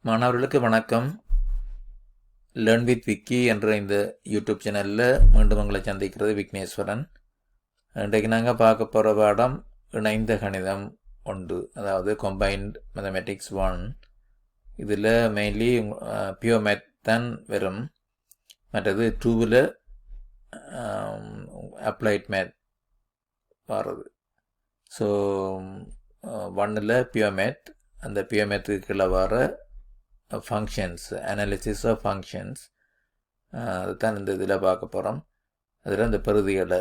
மாணவர்களுக்கு வணக்கம். Learn with Vicky என்ற இந்த யூடியூப் சேனலில் மீண்டும் உங்களை சந்திக்கிறது விக்னேஸ்வரன். இன்றைக்கு நாங்கள் பார்க்க போகிற பாடம் இணைந்த கணிதம் 1, அதாவது கம்பைன்ட் மேத்தமெட்டிக்ஸ் 1. இதில் மெயின்லி பியூர் மேத் தான் வரும். மற்றது 2ல் அப்ளைட் மேத் வர்றது. ஸோ 1ல் பியூர் மேத், அந்த பியூர் மேத்துக்கு கீழே வர ஃபங்க்ஷன்ஸ், அனாலிசிஸ் ஆஃப் ஃபங்க்ஷன்ஸ், அதுதான் இந்த இதில் பார்க்க போகிறோம். அதில் இந்த பெறுதிகளை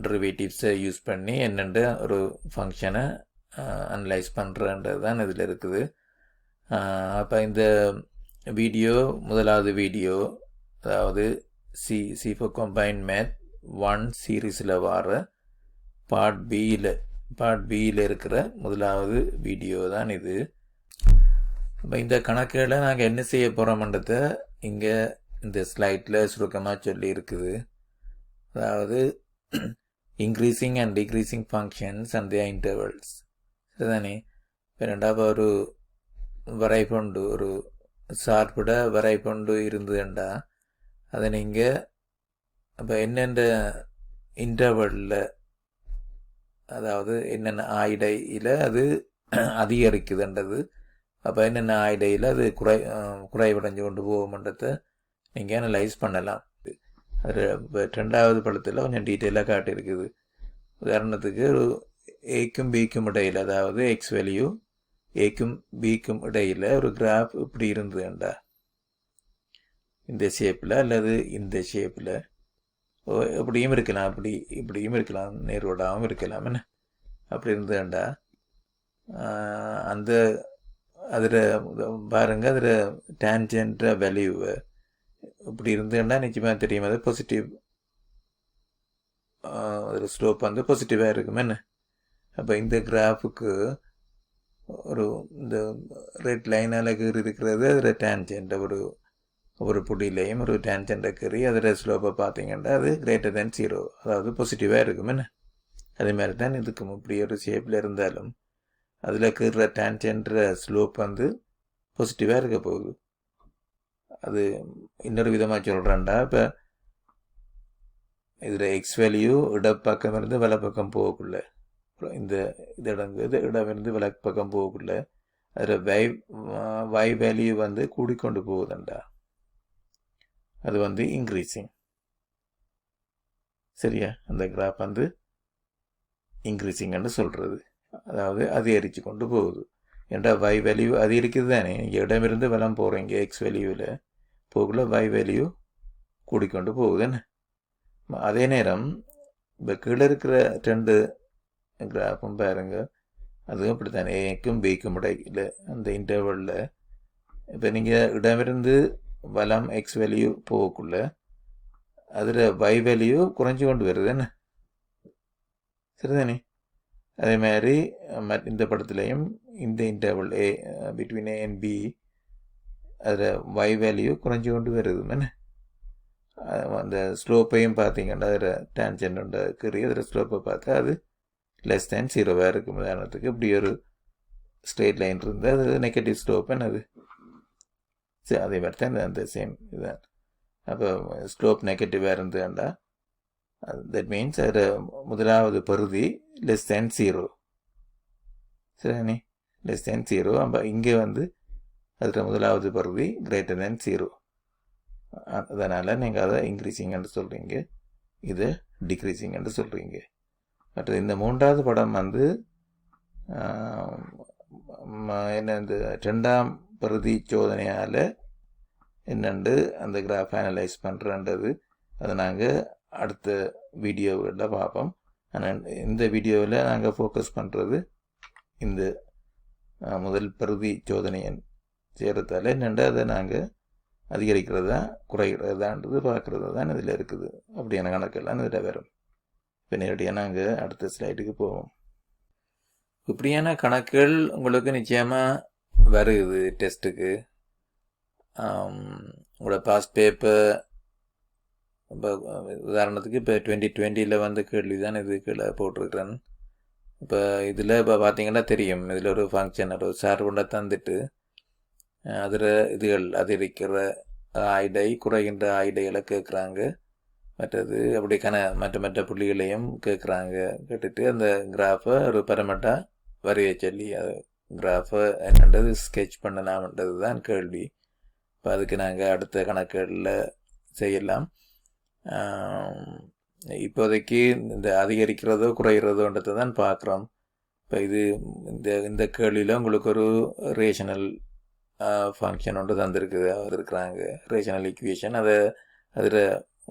டெரிவேட்டிவ்ஸை யூஸ் பண்ணி என்னென்று ஒரு ஃபங்க்ஷனை அனலைஸ் பண்ணுறன்றது தான் இதில் இருக்குது. அப்போ இந்த வீடியோ முதலாவது வீடியோ, அதாவது சி ஃபார் கம்பைன்ட் மேத் 1 சீரீஸில் வர பார்ட் பியில் இருக்கிற முதலாவது வீடியோ தான் இது. இப்போ இந்த கணக்குகளை நாங்கள் என்ன செய்ய போகிறோம்ன்றதை இங்கே இந்த ஸ்லைட்டில் சுருக்கமாக சொல்லி இருக்குது. அதாவது increasing and decreasing functions and their intervals. சரிதானே? இப்போ ரெண்டாவது ஒரு வரைபொண்டு, ஒரு சார்பிட வரைபொண்டு இருந்ததுண்டா அதை நீங்கள் இப்போ என்னென்ன இன்டர்வலில், அதாவது என்னென்ன ஆயிடையில் அது அதிகரிக்குதுன்றது, அப்போ என்னென்ன ஆயிடையில் அது குறைவடைஞ்சு கொண்டு போகும்ன்றதை நீங்கள் அனலைஸ் பண்ணலாம். அது இப்போ 2வது படத்தில் கொஞ்சம் டீட்டெயிலாக காட்டியிருக்குது. உதாரணத்துக்கு ஒரு ஏக்கும் பிக்கும் இடையில், அதாவது எக்ஸ் வேல்யூ ஏக்கும் பிக்கும் இடையில் ஒரு கிராஃப் இப்படி இருந்ததுண்டா, இந்த ஷேப்பில் அல்லது இந்த ஷேப்பில், இப்படியும் இருக்கலாம், இப்படியும் இருக்கலாம், நேர்வடாகவும் இருக்கலாம். என்ன அப்படி இருந்ததுண்டா அந்த அதில் பாருங்கள், அதில் டேன்ஜென்ட் வேல்யூ இப்படி இருந்ததுன்னா நிச்சயமாக தெரியும், அது பாசிட்டிவ், அதில் ஸ்லோப் வந்து பாசிட்டிவாக இருக்குமே. என்ன அப்போ இந்த கிராஃபுக்கு ஒரு இந்த ரெட் லைனால் கீறி இருக்கிறது அதில் டேன்ஜென்ட், ஒரு புடியிலையும் ஒரு டேன்ஜென்ட்டை கீறி அதில் ஸ்லோப்பை பார்த்தீங்கன்னா அது கிரேட்டர் தேன் 0, அதாவது பாசிட்டிவாக இருக்குமே. என்ன அதே மாதிரி தான் இதுக்கும் இப்படி ஒரு ஷேப்பில் இருந்தாலும் அதில் கீற டேன்ஜென்ட்ற ஸ்லோப் வந்து பாசிட்டிவாக இருக்க போகுது. அது இன்னொரு விதமாக சொல்கிறேன்டா, இப்போ இதில் எக்ஸ் வேல்யூ இடப்பக்கம் இருந்து வலப்பக்கம் போகக்குள்ள, இந்த இடம் இருந்து வலப்பக்கம் போகக்குள்ள அதில் y வேல்யூ வந்து கூடிக்கொண்டு போகுதுண்டா, அது வந்து இன்க்ரீசிங். சரியா? அந்த கிராஃப் வந்து இன்க்ரீசிங்னு சொல்கிறது, அதாவது அதிகரித்து கொண்டு போகுது. ஏன்டா y வேல்யூ அதிகரிக்குது தானே, நீங்கள் இடமிருந்து வலம் போகிறீங்க, எக்ஸ் வேல்யூவில் போகக்குள்ள y வேல்யூ கூடிக்கொண்டு போகுதுன்னு. அதே நேரம் இப்போ கீழே இருக்கிற 2 கிராஃபும் பாருங்க, அதுவும் இப்படி தானே, ஏக்கும் பிக்கும் இடையில் அந்த இன்டர்வலில் இப்போ நீங்கள் இடமிருந்து வலம் எக்ஸ் வேல்யூ போகக்குள்ள அதில் y வேல்யூ குறைஞ்சி கொண்டு வருதுன்னு. சரிதானே? அதே மாதிரி இந்த படத்துலையும் இந்த interval A between A and B, அதில் y வேல்யூ குறைஞ்சி கொண்டு வருது. என்ன அந்த ஸ்லோப்பையும் பார்த்தீங்கன்னா அதில் டேன்ஜென்ட் கீறி அதில் ஸ்லோப்பை பார்த்தா அது லெஸ் தேன் 0 இருக்கும். உதாரணத்துக்கு இப்படி ஒரு ஸ்ட்ரெயிட் லைன் இருந்து அது நெகட்டிவ் ஸ்லோப் என்னது. சரி, அதே மாதிரி தான் அந்த சேம் இதுதான். அப்போ ஸ்லோப் நெகட்டிவாக இருந்ததுண்டா தட் மீன்ஸ் அதில் முதலாவது பருதி லெஸ் தேன் 0. சரிண்ணே? Less than 0. அப்போ இங்கே வந்து அதில் முதலாவது பருதி கிரேட்டர் தேன் 0. அதனால் நீங்கள் அதை இன்க்ரீசிங்னு சொல்கிறீங்க, இது டிக்ரீசிங்னு சொல்கிறீங்க. மற்ற இந்த 3வது படம் வந்து என்ன, இந்த 2ஆம் பருதி சோதனையால் என்னென்று அந்த கிராஃப் அனலைஸ் பண்ணுறன்றது அதை நாங்கள் அடுத்த வீடியோவில் பார்ப்போம். ஆனால் இந்த வீடியோவில் நாங்கள் ஃபோக்கஸ் பண்ணுறது இந்த முதல் பருதி சோதனையை செய்கிறதால என்னென்று அதை நாங்கள் அதிகரிக்கிறதா குறைகிறதான்றது பார்க்குறது தான் இதில் இருக்குது. அப்படியான கணக்கெல்லாம் இதில் வரும். இப்போ நேரடியாக நாங்கள் அடுத்த ஸ்லைடுக்கு போவோம். இப்படியான கணக்குகள் உங்களுக்கு நிச்சயமாக வருது டெஸ்ட்டுக்கு. உங்களோட பாஸ்ட் பேப்பர், இப்போ உதாரணத்துக்கு இப்போ 2020 வந்து கேள்வி தான் இது கீழே போட்டிருக்கிறேன். இப்போ இதில் இப்போ பார்த்தீங்கன்னா தெரியும், இதில் ஒரு ஃபங்க்ஷன், ஒரு சார்புண்டை தந்துட்டு அதில் இதுகள் அதிகரிக்கிற ஆயுடை குறைகின்ற ஆயுடைகளை கேட்குறாங்க. மற்றது அப்படி மற்ற புள்ளிகளையும் கேட்குறாங்க. கேட்டுட்டு அந்த கிராஃபை ஒரு பரமட்டா வரைய சொல்லி கிராஃபை என்னன்றது ஸ்கெட்ச் பண்ணலாம்ன்றது தான் கேள்வி. இப்போ அதுக்கு நாங்கள் அடுத்த கணக்குகளில் செய்யலாம். இப்போதைக்கு இந்த அதிகரிக்கிறதோ குறைகிறதோன்றதை தான் பார்க்குறோம். இப்போ இந்த கேள்வியில் உங்களுக்கு ஒரு ரேஷனல் ஃபங்க்ஷன் ஒன்று இருக்கிறாங்க, ரேஷனல் ஈக்குவேஷன். அதில்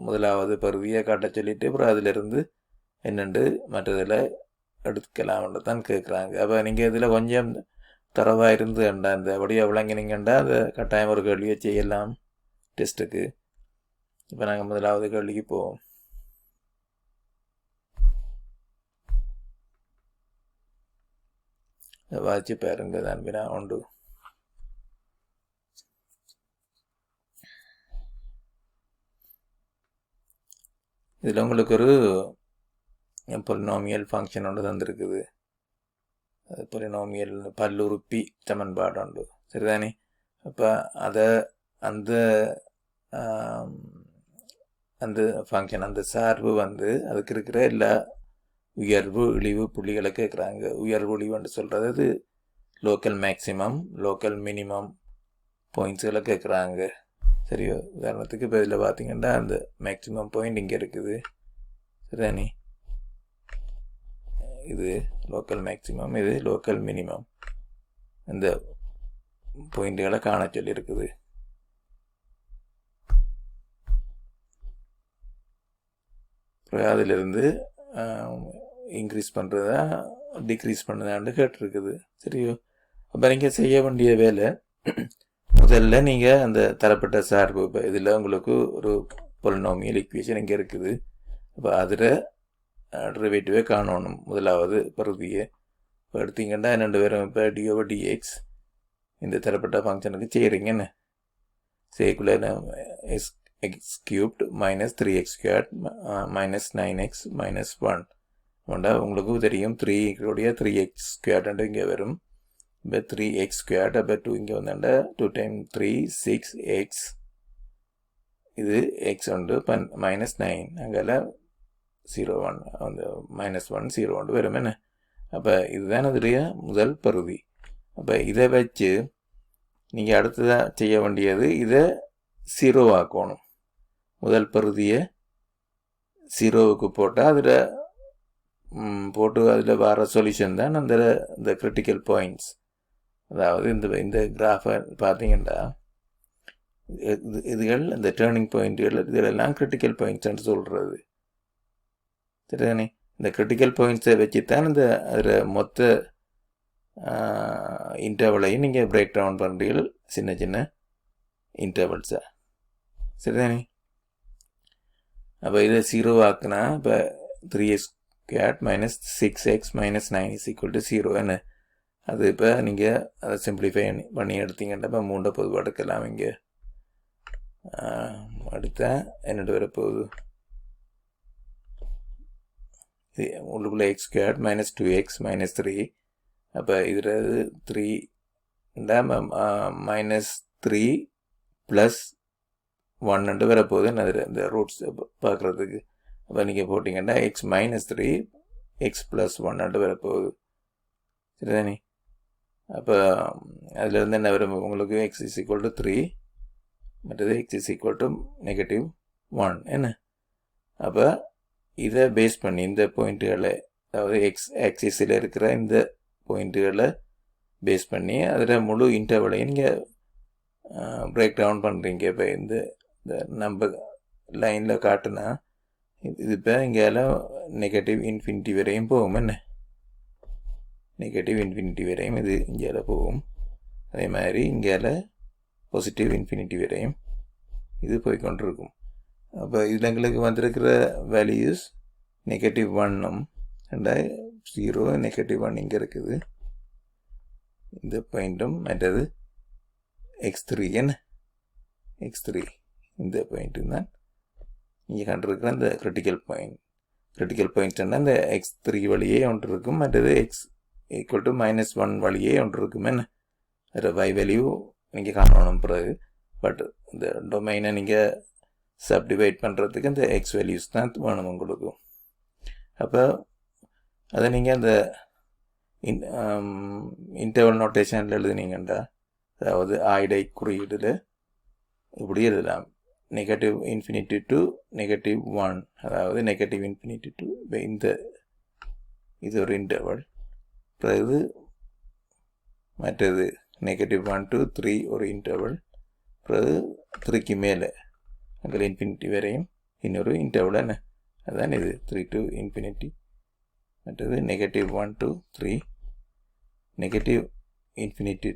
முதலாவது பகுதியை காட்ட சொல்லிட்டு அப்புறம் அதிலிருந்து என்னென்று மற்றதில் எடுக்கலாம்னு தான் கேட்குறாங்க. அப்போ நீங்கள் இதில் கொஞ்சம் தரவாக இருந்து இந்த வழியாக விளங்கினீங்கண்டா அதை கட்டாயம் ஒரு கேள்வியை செய்யலாம் டெஸ்ட்டுக்கு. இப்போ நாங்கள் முதலாவது கேள்விக்கு போவோம். வாட்சி பாருங்க தான் வினா உண்டு. இதில் உங்களுக்கு ஒரு பொலினாமியல் ஃபங்க்ஷன் ஒன்று தந்திருக்குது. அது பொலினாமியல் பல்லுறுப்பி சமன்பாடு உண்டு, சரிதானே? அப்போ அதை அந்த ஃபங்க்ஷன் அந்த சார்பு அதுக்கு இருக்கிற எல்லா உயர்வு இழிவு புள்ளிகளை கேட்குறாங்க. உயர்வு இழிவுன்னு சொல்கிறது அது லோக்கல் மேக்சிமம் லோக்கல் மினிமம் பாயிண்ட்ஸுகளை கேட்குறாங்க. சரியோ? உதாரணத்துக்கு இப்போ இதில் பார்த்தீங்கன்னா அந்த மேக்சிமம் பாயிண்ட் இங்கே இருக்குது, சரிதானே? இது லோக்கல் மேக்சிமம், இது லோக்கல் மினிமம். இந்த பாயிண்ட்டுகளை காண சொல்லி இருக்குது. அதிலிருந்து இன்க்ரீஸ் பண்ணுறதா டிக்ரீஸ் பண்ணுதான்னு கேட்டிருக்குது, சரியோ? அப்போ நீங்கள் செய்ய வேண்டிய வேலை, முதல்ல நீங்கள் அந்த தரப்பட்ட சார்பு, இப்போ இதில் உங்களுக்கு ஒரு பொலினாமியல் ஈக்குவேஷன் இங்கே இருக்குது. அப்போ அதில் டெரிவேட்டிவே காணணும். முதலாவது பகுதியை இப்போ எடுத்தீங்கன்னா என்னென்று பேரும் இப்போ dx இந்த தரப்பட்ட ஃபங்க்ஷனுக்கு செய்கிறீங்கன்னு செய்யக்குள்ள x cubed minus 3x squared minus 9x minus 1 உங்களுக்கு தெரியும் 3x squared இங்கே வரும். இப்போ 3x squared அப்போ 2 இங்கே வந்தாண்டா 2 times 3 6x இது x உண்டு minus 9 அங்கே 0 1 அந்த minus 1 0 1 வரும் என்ன. அப்போ இதுதான் அதோடைய முதல் பகுதி. அப்போ இதை வச்சு நீங்கள் அடுத்ததாக செய்ய வேண்டியது இதை 0 ஆக்கணும். முதல் பகுதியை 0க்கு போட்டால் அதில் அதில் வர சொல்யூஷன் தான் இந்த கிரிட்டிக்கல் பாயிண்ட்ஸ். அதாவது இந்த கிராஃபை பார்த்தீங்கன்னா இதுகள் இந்த டேர்னிங் பாயிண்ட்கள் இதெல்லாம் கிரிட்டிக்கல் பாயிண்ட்ஸ்ன்னு சொல்கிறது, சரிதானே? இந்த கிரிட்டிக்கல் பாயிண்ட்ஸை வச்சு தான் அதில் மொத்த இன்டர்வலையும் நீங்கள் பிரேக் டவுன் பண்ணுறீர்கள், சின்ன சின்ன இன்டர்வல்ஸை, சரிதானே? அப்போ இதை 0 ஆக்குனா இப்போ 3x squared minus 6x minus 9 is equal to 0 என்ன. அது இப்போ நீங்கள் அதை சிம்பிளிஃபை பண்ணி எடுத்தீங்கன்னா இப்போ 3 பொதுவாக எடுக்கலாம். இங்கே அடுத்த என்னென்று வரப்போகுது, உள்ளுக்குள்ளே x squared minus 2x minus 3. அப்போ இதில் 3 minus 3 plus 1 வரப்போகுது. அதில் இந்த ரூட்ஸ் பார்க்குறதுக்கு அப்போ நீங்கள் போட்டிங்கன்னா x minus 3 x plus 1 வரப்போகுது, சரிதானே? அப்போ அதிலிருந்து என்ன வரும் உங்களுக்கு x is equal to 3 மற்றது x is equal to -1 என்ன. அப்போ இதை பேஸ் பண்ணி இந்த பாயிண்ட்டுகளை, அதாவது x ஆக்சிஸில் இருக்கிற இந்த பாயிண்ட்டுகளை பேஸ் பண்ணி அதில் முழு இன்டர்வலையும் நீங்கள் பிரேக் டவுன் பண்ணுறீங்க. இப்போ இந்த நம்பர் லைனில் காட்டுனா இது இப்போ இங்கேலாம் நெகட்டிவ் இன்ஃபினிட்டி வரையும் போகும் என்ன. நெகட்டிவ் இன்ஃபினிட்டி வரையும் இது இங்கேல போகும். அதே மாதிரி இங்கேல பாசிட்டிவ் இன்ஃபினிட்டி வரையும் இது போய்கொண்டிருக்கும். அப்போ இதில் எங்களுக்கு வந்திருக்கிற வேல்யூஸ் -1 0 -1 இங்கே இருக்குது இந்த பாயிண்ட்டும், மற்றது x3 என்ன x3 இந்த பாயிண்ட்டு தான் நீங்கள் கண்டிருக்கிற அந்த கிரிட்டிக்கல் பாயிண்ட். கிரிட்டிக்கல் பாயிண்ட்ஸ்னா இந்த x3 வழியே ஒன்று இருக்கும், மற்றது x = -1 வழியே ஒன்று இருக்கும் என்ன. அதில் y வேல்யூ நீங்கள் காணணும் பிறகு. பட் இந்த டொமைனை நீங்கள் சப்டிவைட் பண்ணுறதுக்கு இந்த எக்ஸ் வேல்யூஸ் தான் வேணும் உங்களுக்கு. அப்போ அதை நீங்கள் அந்த இன்டர்வல் நோட்டேஷனில் எழுதுனீங்கண்டா, அதாவது ஆயிடை குறியீடில் இப்படி எழுதலாம். -∞ to -1, அதாவது -∞ to இந்த இது ஒரு இன்டர்வல். பிறகு மற்றது -1 to 3 ஒரு இன்டர்வல். பிறகு 3க்கு மேலே அங்கே இன்ஃபினிட்டி வரையும் இன்னொரு இன்டர்வல். என்ன அதுதான் இது 3 to ∞. மற்றது -1 to 3, -∞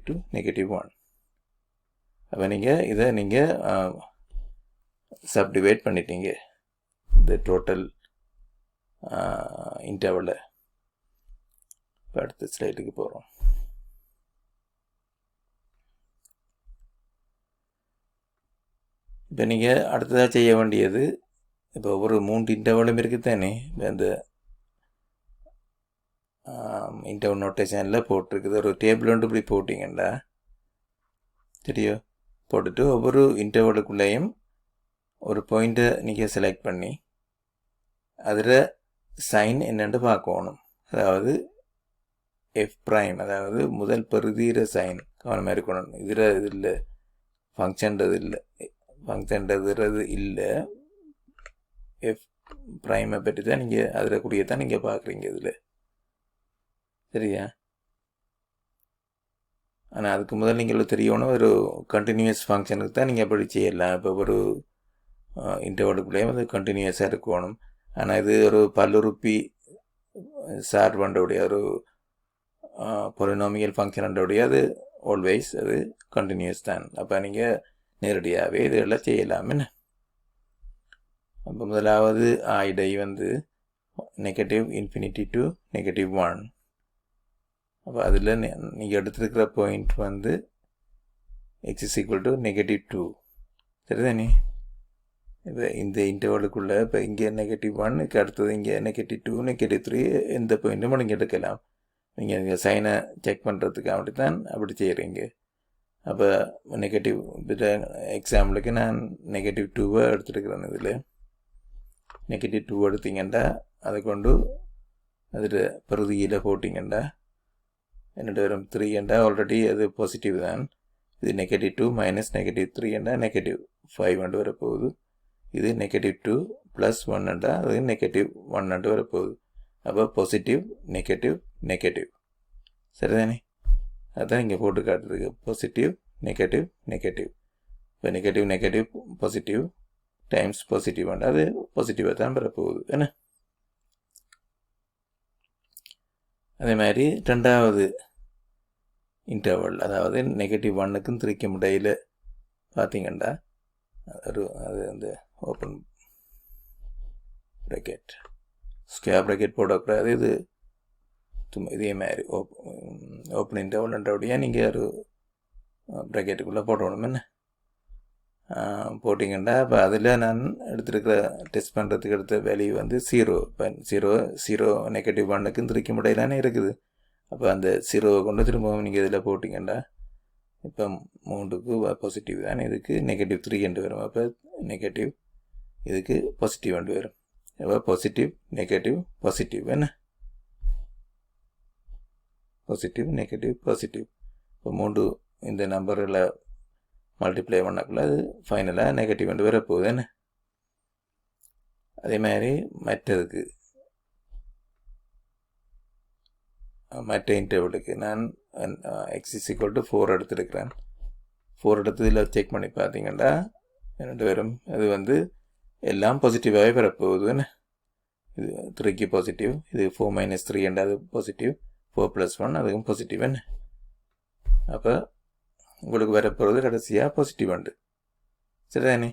to -1. அப்போ நீங்கள் இதை நீங்கள் சப்டிவைட் பண்ணிட்டீங்க இந்த டோட்டல் இன்டர்வலை. இப்போ அடுத்த ஸ்லைடுக்கு போகிறோம். இப்போ நீங்கள் அடுத்ததாக செய்ய வேண்டியது, இப்போ ஒரு 3 இன்டர்வலும் இருக்குது தானே. இப்போ இந்த இன்டர்வல் நோட்டேஷனில் போட்டிருக்குது. ஒரு டேபிள் ஒன்று இப்படி போட்டிங்கண்டா தெரியும். போட்டுட்டு ஒவ்வொரு இன்டர்வலுக்குள்ளேயும் ஒரு பாயிண்ட்டை நீங்கள் செலக்ட் பண்ணி அதில் சைன் என்னென்று பார்க்கணும். அதாவது f', அதாவது முதல் பெறுதீர சைன் கவனமாக இருக்கணும். இதில் ஃபங்க்ஷன்றது இல்லை, f' பற்றி தான் நீங்கள் அதில் கூடியதான் நீங்கள் பார்க்குறீங்க இதில். சரியா? ஆனால் அதுக்கு முதல் நீங்கள் தெரியணும், ஒரு கண்டினியூஸ் ஃபங்க்ஷனுக்கு தான் நீங்கள் அப்படி செய்யலாம். இப்போ ஒரு இன்டர்வலுக்குள்ளேயும் அது கண்டினியூஸாக இருக்கணும். ஆனால் இது ஒரு பல்லுறுப்பி சார்பண்டோடைய ஒரு பொலினாமியல் ஃபங்க்ஷனோடைய அது ஆல்வேஸ் அது கண்டினியூஸ் தான். அப்போ நீங்கள் நேரடியாகவே இதெல்லாம் செய்யலாம். என்ன அப்போ முதலாவது ஆயிடை வந்து -∞ to -1. அப்போ அதில் நீங்கள் எடுத்துருக்கிற பாயிண்ட் வந்து x = -2. சரிதானே? இப்போ இந்த இன்டர்வலுக்குள்ளே இப்போ இங்கே -1க்கு அடுத்தது இங்கே -2, -3 எந்த பாயிண்ட்டும் நீங்கள் எடுக்கலாம். நீங்கள் சைனை செக் பண்ணுறதுக்கு அப்படித்தான் அப்படி செய்கிறீங்க. அப்போ நெகட்டிவ் எக்ஸாம்பிளுக்கு நான் -2 எடுத்துருக்கிறேன். இதில் -2 எடுத்தீங்கண்டா அதை கொண்டு அதில் பிரதியில் போட்டிங்கண்டா என்னோட வரும் 3 என்றால் ஆல்ரெடி அது பாசிட்டிவ் தான். இது -2 - -3 என்றால் -5 என்று வரப்போகுது. இது -2 + 1 என்றால் அது -1 என்று வரப்போகுது. அப்போ பாசிட்டிவ் நெகட்டிவ் நெகட்டிவ். சரிதானே? அதுதான் இங்கே போட்டு காட்டுறதுக்கு பாசிட்டிவ் நெகட்டிவ் நெகட்டிவ். இப்போ negative negative positive times positive என்றால் அது பாசிட்டிவாக தான் வரப்போகுது. என்ன அதே மாதிரி ரெண்டாவது இன்டர்வல், அதாவது -1க்கும் 3க்கும் இடையில் பார்த்தீங்கன்னா அது அந்த ஓப்பன் ப்ராக்கெட் ஸ்கொயர் ப்ராக்கெட் போடக்கூடாது. இது இதே மாதிரி ஓப்பன் இன்டர்வல்ன்றபடியாக நீங்கள் ஒரு ப்ராக்கெட்டுக்குள்ளே போடணும். என்ன போட்டிங்கன்னா இப்போ அதில் நான் எடுத்துருக்கிற டெஸ்ட் பண்ணுறதுக்கு எடுத்த வேல்யூ வந்து 0. இப்போ 0 -1க்கும் 3க்கும் இடையிலானே இருக்குது. அப்போ அந்த 0 கொண்டு திரும்பவும் நீங்கள் இதில் போட்டிங்கன்னா இப்போ 3க்கு பாசிட்டிவ் தானே, இதுக்கு -3 என்று வரும். அப்போ நெகட்டிவ், இதுக்கு பாசிட்டிவ் என்று வரும். அப்போ பாசிட்டிவ் நெகட்டிவ் பாசிட்டிவ். என்ன பாசிட்டிவ் நெகட்டிவ் பாசிட்டிவ். இப்போ 3 இந்த நம்பரில் மல்டிப்ளை பண்ணக்குள்ள அது ஃபைனலாக நெகட்டிவ் என்று வரப்போகுது. என்ன அதே மாதிரி மற்றதுக்கு மற்ற இன்டர்வலுக்கு நான் x = 4 எடுத்துருக்கிறேன். 4 எடுத்ததில் செக் பண்ணி பார்த்தீங்கன்னா ரெண்டு பேரும் அது வந்து எல்லாம் பாசிட்டிவாகவே வரப்போகுது. என்ன இது 3க்கு பாசிட்டிவ், இது 4 - 3 என்றது பாசிட்டிவ், 4 + 1 அதுவும் பாசிட்டிவ். என்ன அப்போ உங்களுக்கு வரப்போகிறது கடைசியாக பாசிட்டிவ் உண்டு. சரிதானே?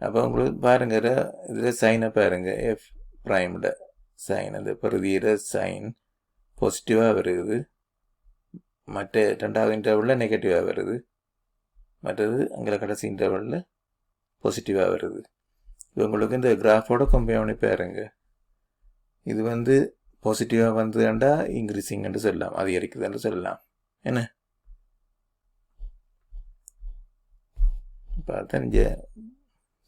அப்போ உங்களுக்கு பாருங்கிற இதில் சைனை பாருங்கள். f' சைன், அந்த பிரதியிற சைன் பாசிட்டிவாக வருது. மற்ற ரெண்டாவது இன்டர்வலில் நெகட்டிவாக வருது. மற்றது அங்கே கடைசி இன்டர்வலில் பாசிட்டிவாக வருது. இது உங்களுக்கு இந்த கிராஃபோட கம்பேர் பண்ணி பாருங்க. இது வந்து பாசிட்டிவாக வந்ததுண்டா இன்க்ரீசிங்னு சொல்லலாம், அதிகரிக்குதுன்னு சொல்லலாம். என்ன பார்த்தா இங்கே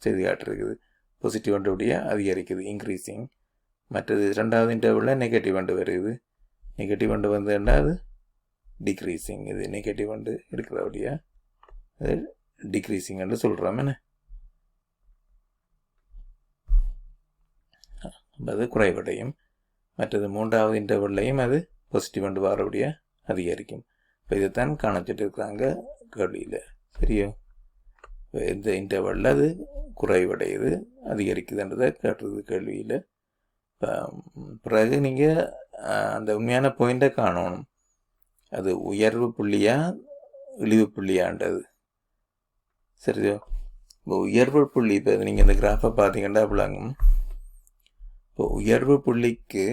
செய்தி காட்டிருக்குது. பாசிட்டிவ் அப்படியே அதிகரிக்குது, இன்க்ரீஸிங். மற்றது ரெண்டாவது இன்டர்வலில் நெகட்டிவ் வருது. நெகட்டிவ் வந்துன்னா அது டிக்ரீஸிங். இது நெகட்டிவ் இருக்கிறபடியா அது டிக்ரீஸிங் சொல்கிறோம். என்ன அது குறைவடையும். மற்றது மூன்றாவது இன்டர்வல்லையும் அது பாசிட்டிவ் வரபடியாக அதிகரிக்கும். இப்போ இதைத்தான் காணிச்சிட்டு இருக்கிறாங்க கேள்வியில். சரியோ? இந்த இன்டர்வலில் அது குறைவடையுது, அதிகரிக்குதுன்றதை கேட்டுறது கேள்வியில். பிறகு நீங்கள் அந்த உண்மையான பாயிண்டை காணணும். அது உயர்வு புள்ளியா இழிவு புள்ளியான்றது. சரியோ? இப்போ உயர்வு புள்ளி, இப்போ நீங்கள் இந்த கிராஃபை பார்த்தீங்கன்னா விளங்கும். இப்போ உயர்வு புள்ளிக்கு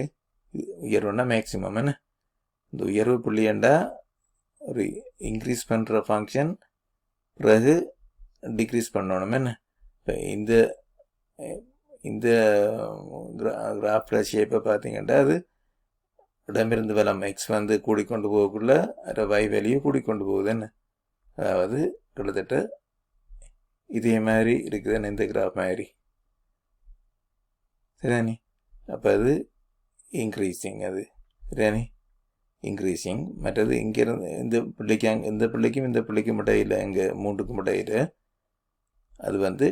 உயர்வுன்னா மேக்சிமம். என்ன இந்த உயர்வு புள்ளியண்டா ஒரு இன்க்ரீஸ் பண்ணுற ஃபங்க்ஷன் பிறகு டிக்ரீஸ் பண்ணணும். என்ன இப்போ இந்த கிராஃபில் ஷேப்பை பார்த்தீங்கன்னா அது இடமிருந்து வலம் எக்ஸ் கூடிக்கொண்டு போகக்குள்ள y வேல்யூ கூடிக்கொண்டு போகுது. என்ன அதாவது கிட்டத்தட்ட இதே மாதிரி இருக்குதுன்னு இந்த கிராஃப் மாதிரி. சரிதானே? அப்போ அது இன்க்ரீஸிங். அது சரிதானே? இன்க்ரீஸிங். மற்றது இங்கேருந்து இந்த பிள்ளைக்கும் இடையில், இங்கே மூன்றுக்கும் இடையில் அது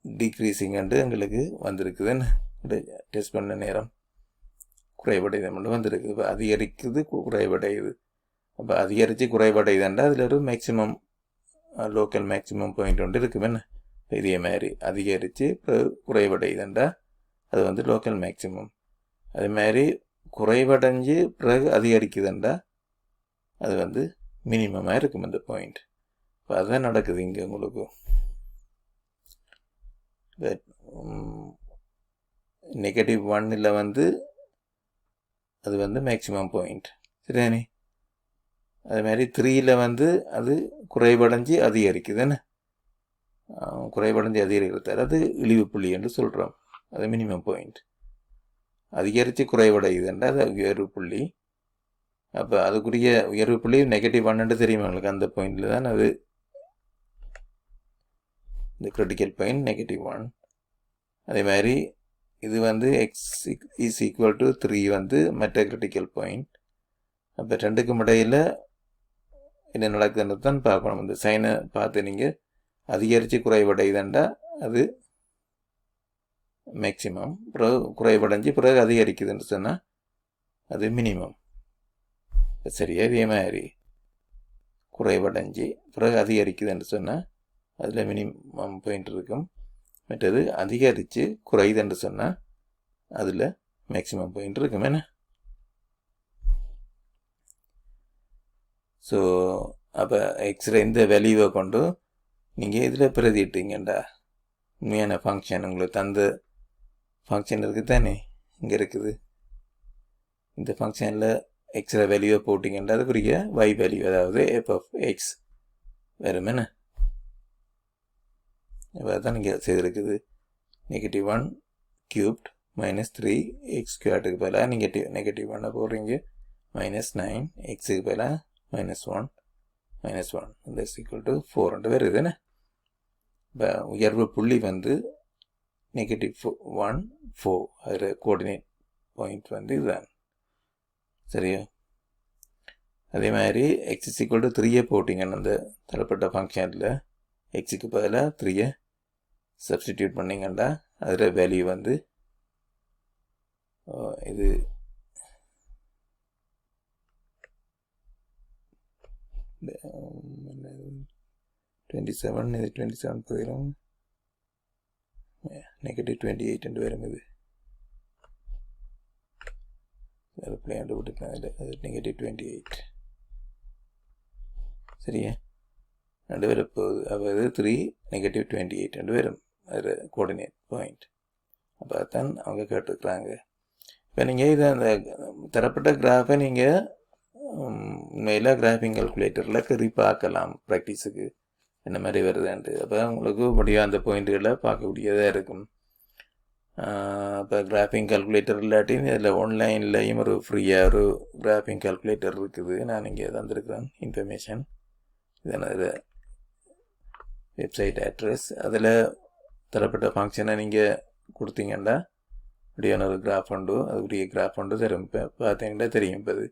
டிக்ரீஸிங் எங்களுக்கு வந்திருக்குதுன்னு டெஸ்ட் பண்ண நேரம் குறைவடையுது மட்டும் வந்திருக்குது. இப்போ அதிகரிக்குது, குறைவடையுது. அப்போ அதிகரித்து குறைவடையுதுண்டா அதில் ஒரு மேக்சிமம், லோக்கல் மேக்சிமம் பாயிண்ட் இருக்குமே. என்ன இதே மாதிரி அதிகரித்து குறைவடையுதுண்டா அது லோக்கல் மேக்சிமம். அதே மாதிரி குறைவடைஞ்சு பிறகு அதிகரிக்குதுண்டா அது மினிமமாக இருக்கும் இந்த பாயிண்ட். இப்போ அதுதான் நடக்குது இங்கே உங்களுக்கு. -1ல் அது மேக்சிமம் பாயிண்ட். சரிதானே? அது மாதிரி 3ல் அது குறைவடைஞ்சு அதிகரிக்குது. என்ன குறைவடைஞ்சு அதிகரிக்கிறது அது இழிவு புள்ளி என்று சொல்கிறோம். அது மினிமம் பாயிண்ட். அதிகரித்து குறைவடையுதுன்றா அது உயர்வு புள்ளி. அப்போ அதுக்குரிய உயர்வு புள்ளி -1 தெரியும் உங்களுக்கு. அந்த பாயிண்டில் தான் அது இந்த கிரிட்டிக்கல் பாயிண்ட் -1. அதே மாதிரி இது எக்ஸ் இஸ் ஈக்குவல் டு 3 மற்ற கிரிட்டிக்கல் பாயிண்ட். அப்போ ரெண்டுக்கும் இடையில் என்ன நடக்குதுன்னு தான் பார்க்கணும். இந்த சைனை பார்த்து நீங்கள் அதிகரித்து குறைவடையுதுண்டா அது மேக்சிமம், பிறகு குறைவடைஞ்சு பிறகு அதிகரிக்குதுன்னு சொன்னால் அது மினிமம். சரியா? இதே மாதிரி குறைவடைஞ்சு பிறகு அதிகரிக்குதுன்னு சொன்னால் அதில் மினிமம் பாயிண்ட் இருக்கும். மற்றது அதிகரித்து குறையுதுன்னு சொன்னால் அதில் மேக்சிமம் பாயிண்ட் இருக்கும். என்ன ஸோ அப்போ எக்ஸ்ரே இந்த வேல்யூவை கொண்டு நீங்கள் இதில் பிரதிட்டீங்கண்டா உண்மையான ஃபங்க்ஷன் உங்களுக்கு தந்த ஃபங்க்ஷன் இருக்குது தானே, இங்கே இருக்குது. இந்த ஃபங்க்ஷனில் எக்ஸ்ரே வேல்யூவை போட்டிங்கண்டா அதுக்குரிய y வேல்யூ, அதாவது f(x) வரும். என்ன இப்போ தான் நீங்கள் செய்திருக்குது. -1³ -3x² பதிலாக -1 போடுறீங்க. -9 x பதிலாக -1 இந்த =4 வருது. என்ன இப்போ உயர்வு புள்ளி -1 4 அதில் கோஆர்டினேட் பாயிண்ட் இதுதான். சரியா? அதே மாதிரி x = 3 போட்டிங்கன்னு அந்த தரப்பட்ட ஃபங்க்ஷனில் எக்ஸுக்கு பதிலாக 3 சப்ஸ்டிடியூட் பண்ணிங்கண்டா அதில் வேல்யூ இது 27, இது 27 போயிடும். -28 என்று வரும். இது பிள்ளையாண்டு விட்டுருக்கேன். அது -28. சரியா? ரெண்டு பேரும் போகுது. அப்போ அது 3 -28 ரெண்டு பேரும் அது கோஆர்டினேட் பாயிண்ட். அப்போ அதுதான் அவங்க கேட்டுருக்குறாங்க. இப்போ நீங்கள் இதை அந்த தரப்பட்ட கிராஃபை நீங்கள் உண்மையில் கிராஃபிங் கால்குலேட்டரில் கறி பார்க்கலாம் ப்ராக்டிஸுக்கு என்ன மாதிரி வருதுன்ட்டு. அப்போ உங்களுக்கு முடியும் அந்த பாயிண்ட்டுகளை பார்க்கக்கூடியதாக இருக்கும். இப்போ கிராஃபிங் கால்குலேட்டர் இல்லாட்டி இதில் ஆன்லைன்லேயும் ஒரு ஃப்ரீயாக ஒரு கிராஃபிங் கால்குலேட்டர் இருக்குது. நான் இங்கே தந்துருக்கிறேன் இன்ஃபர்மேஷன். இதை வெப்சைட் அட்ரஸ். அதில் தரப்பட்ட ஃபங்க்ஷனை நீங்கள் கொடுத்தீங்கன்னா இப்படியான ஒரு கிராஃப் உண்டு, அதுக்குரிய கிராஃப் உண்டு தரும். இப்போ பார்த்தீங்கன்னா தெரியும். இப்போ அது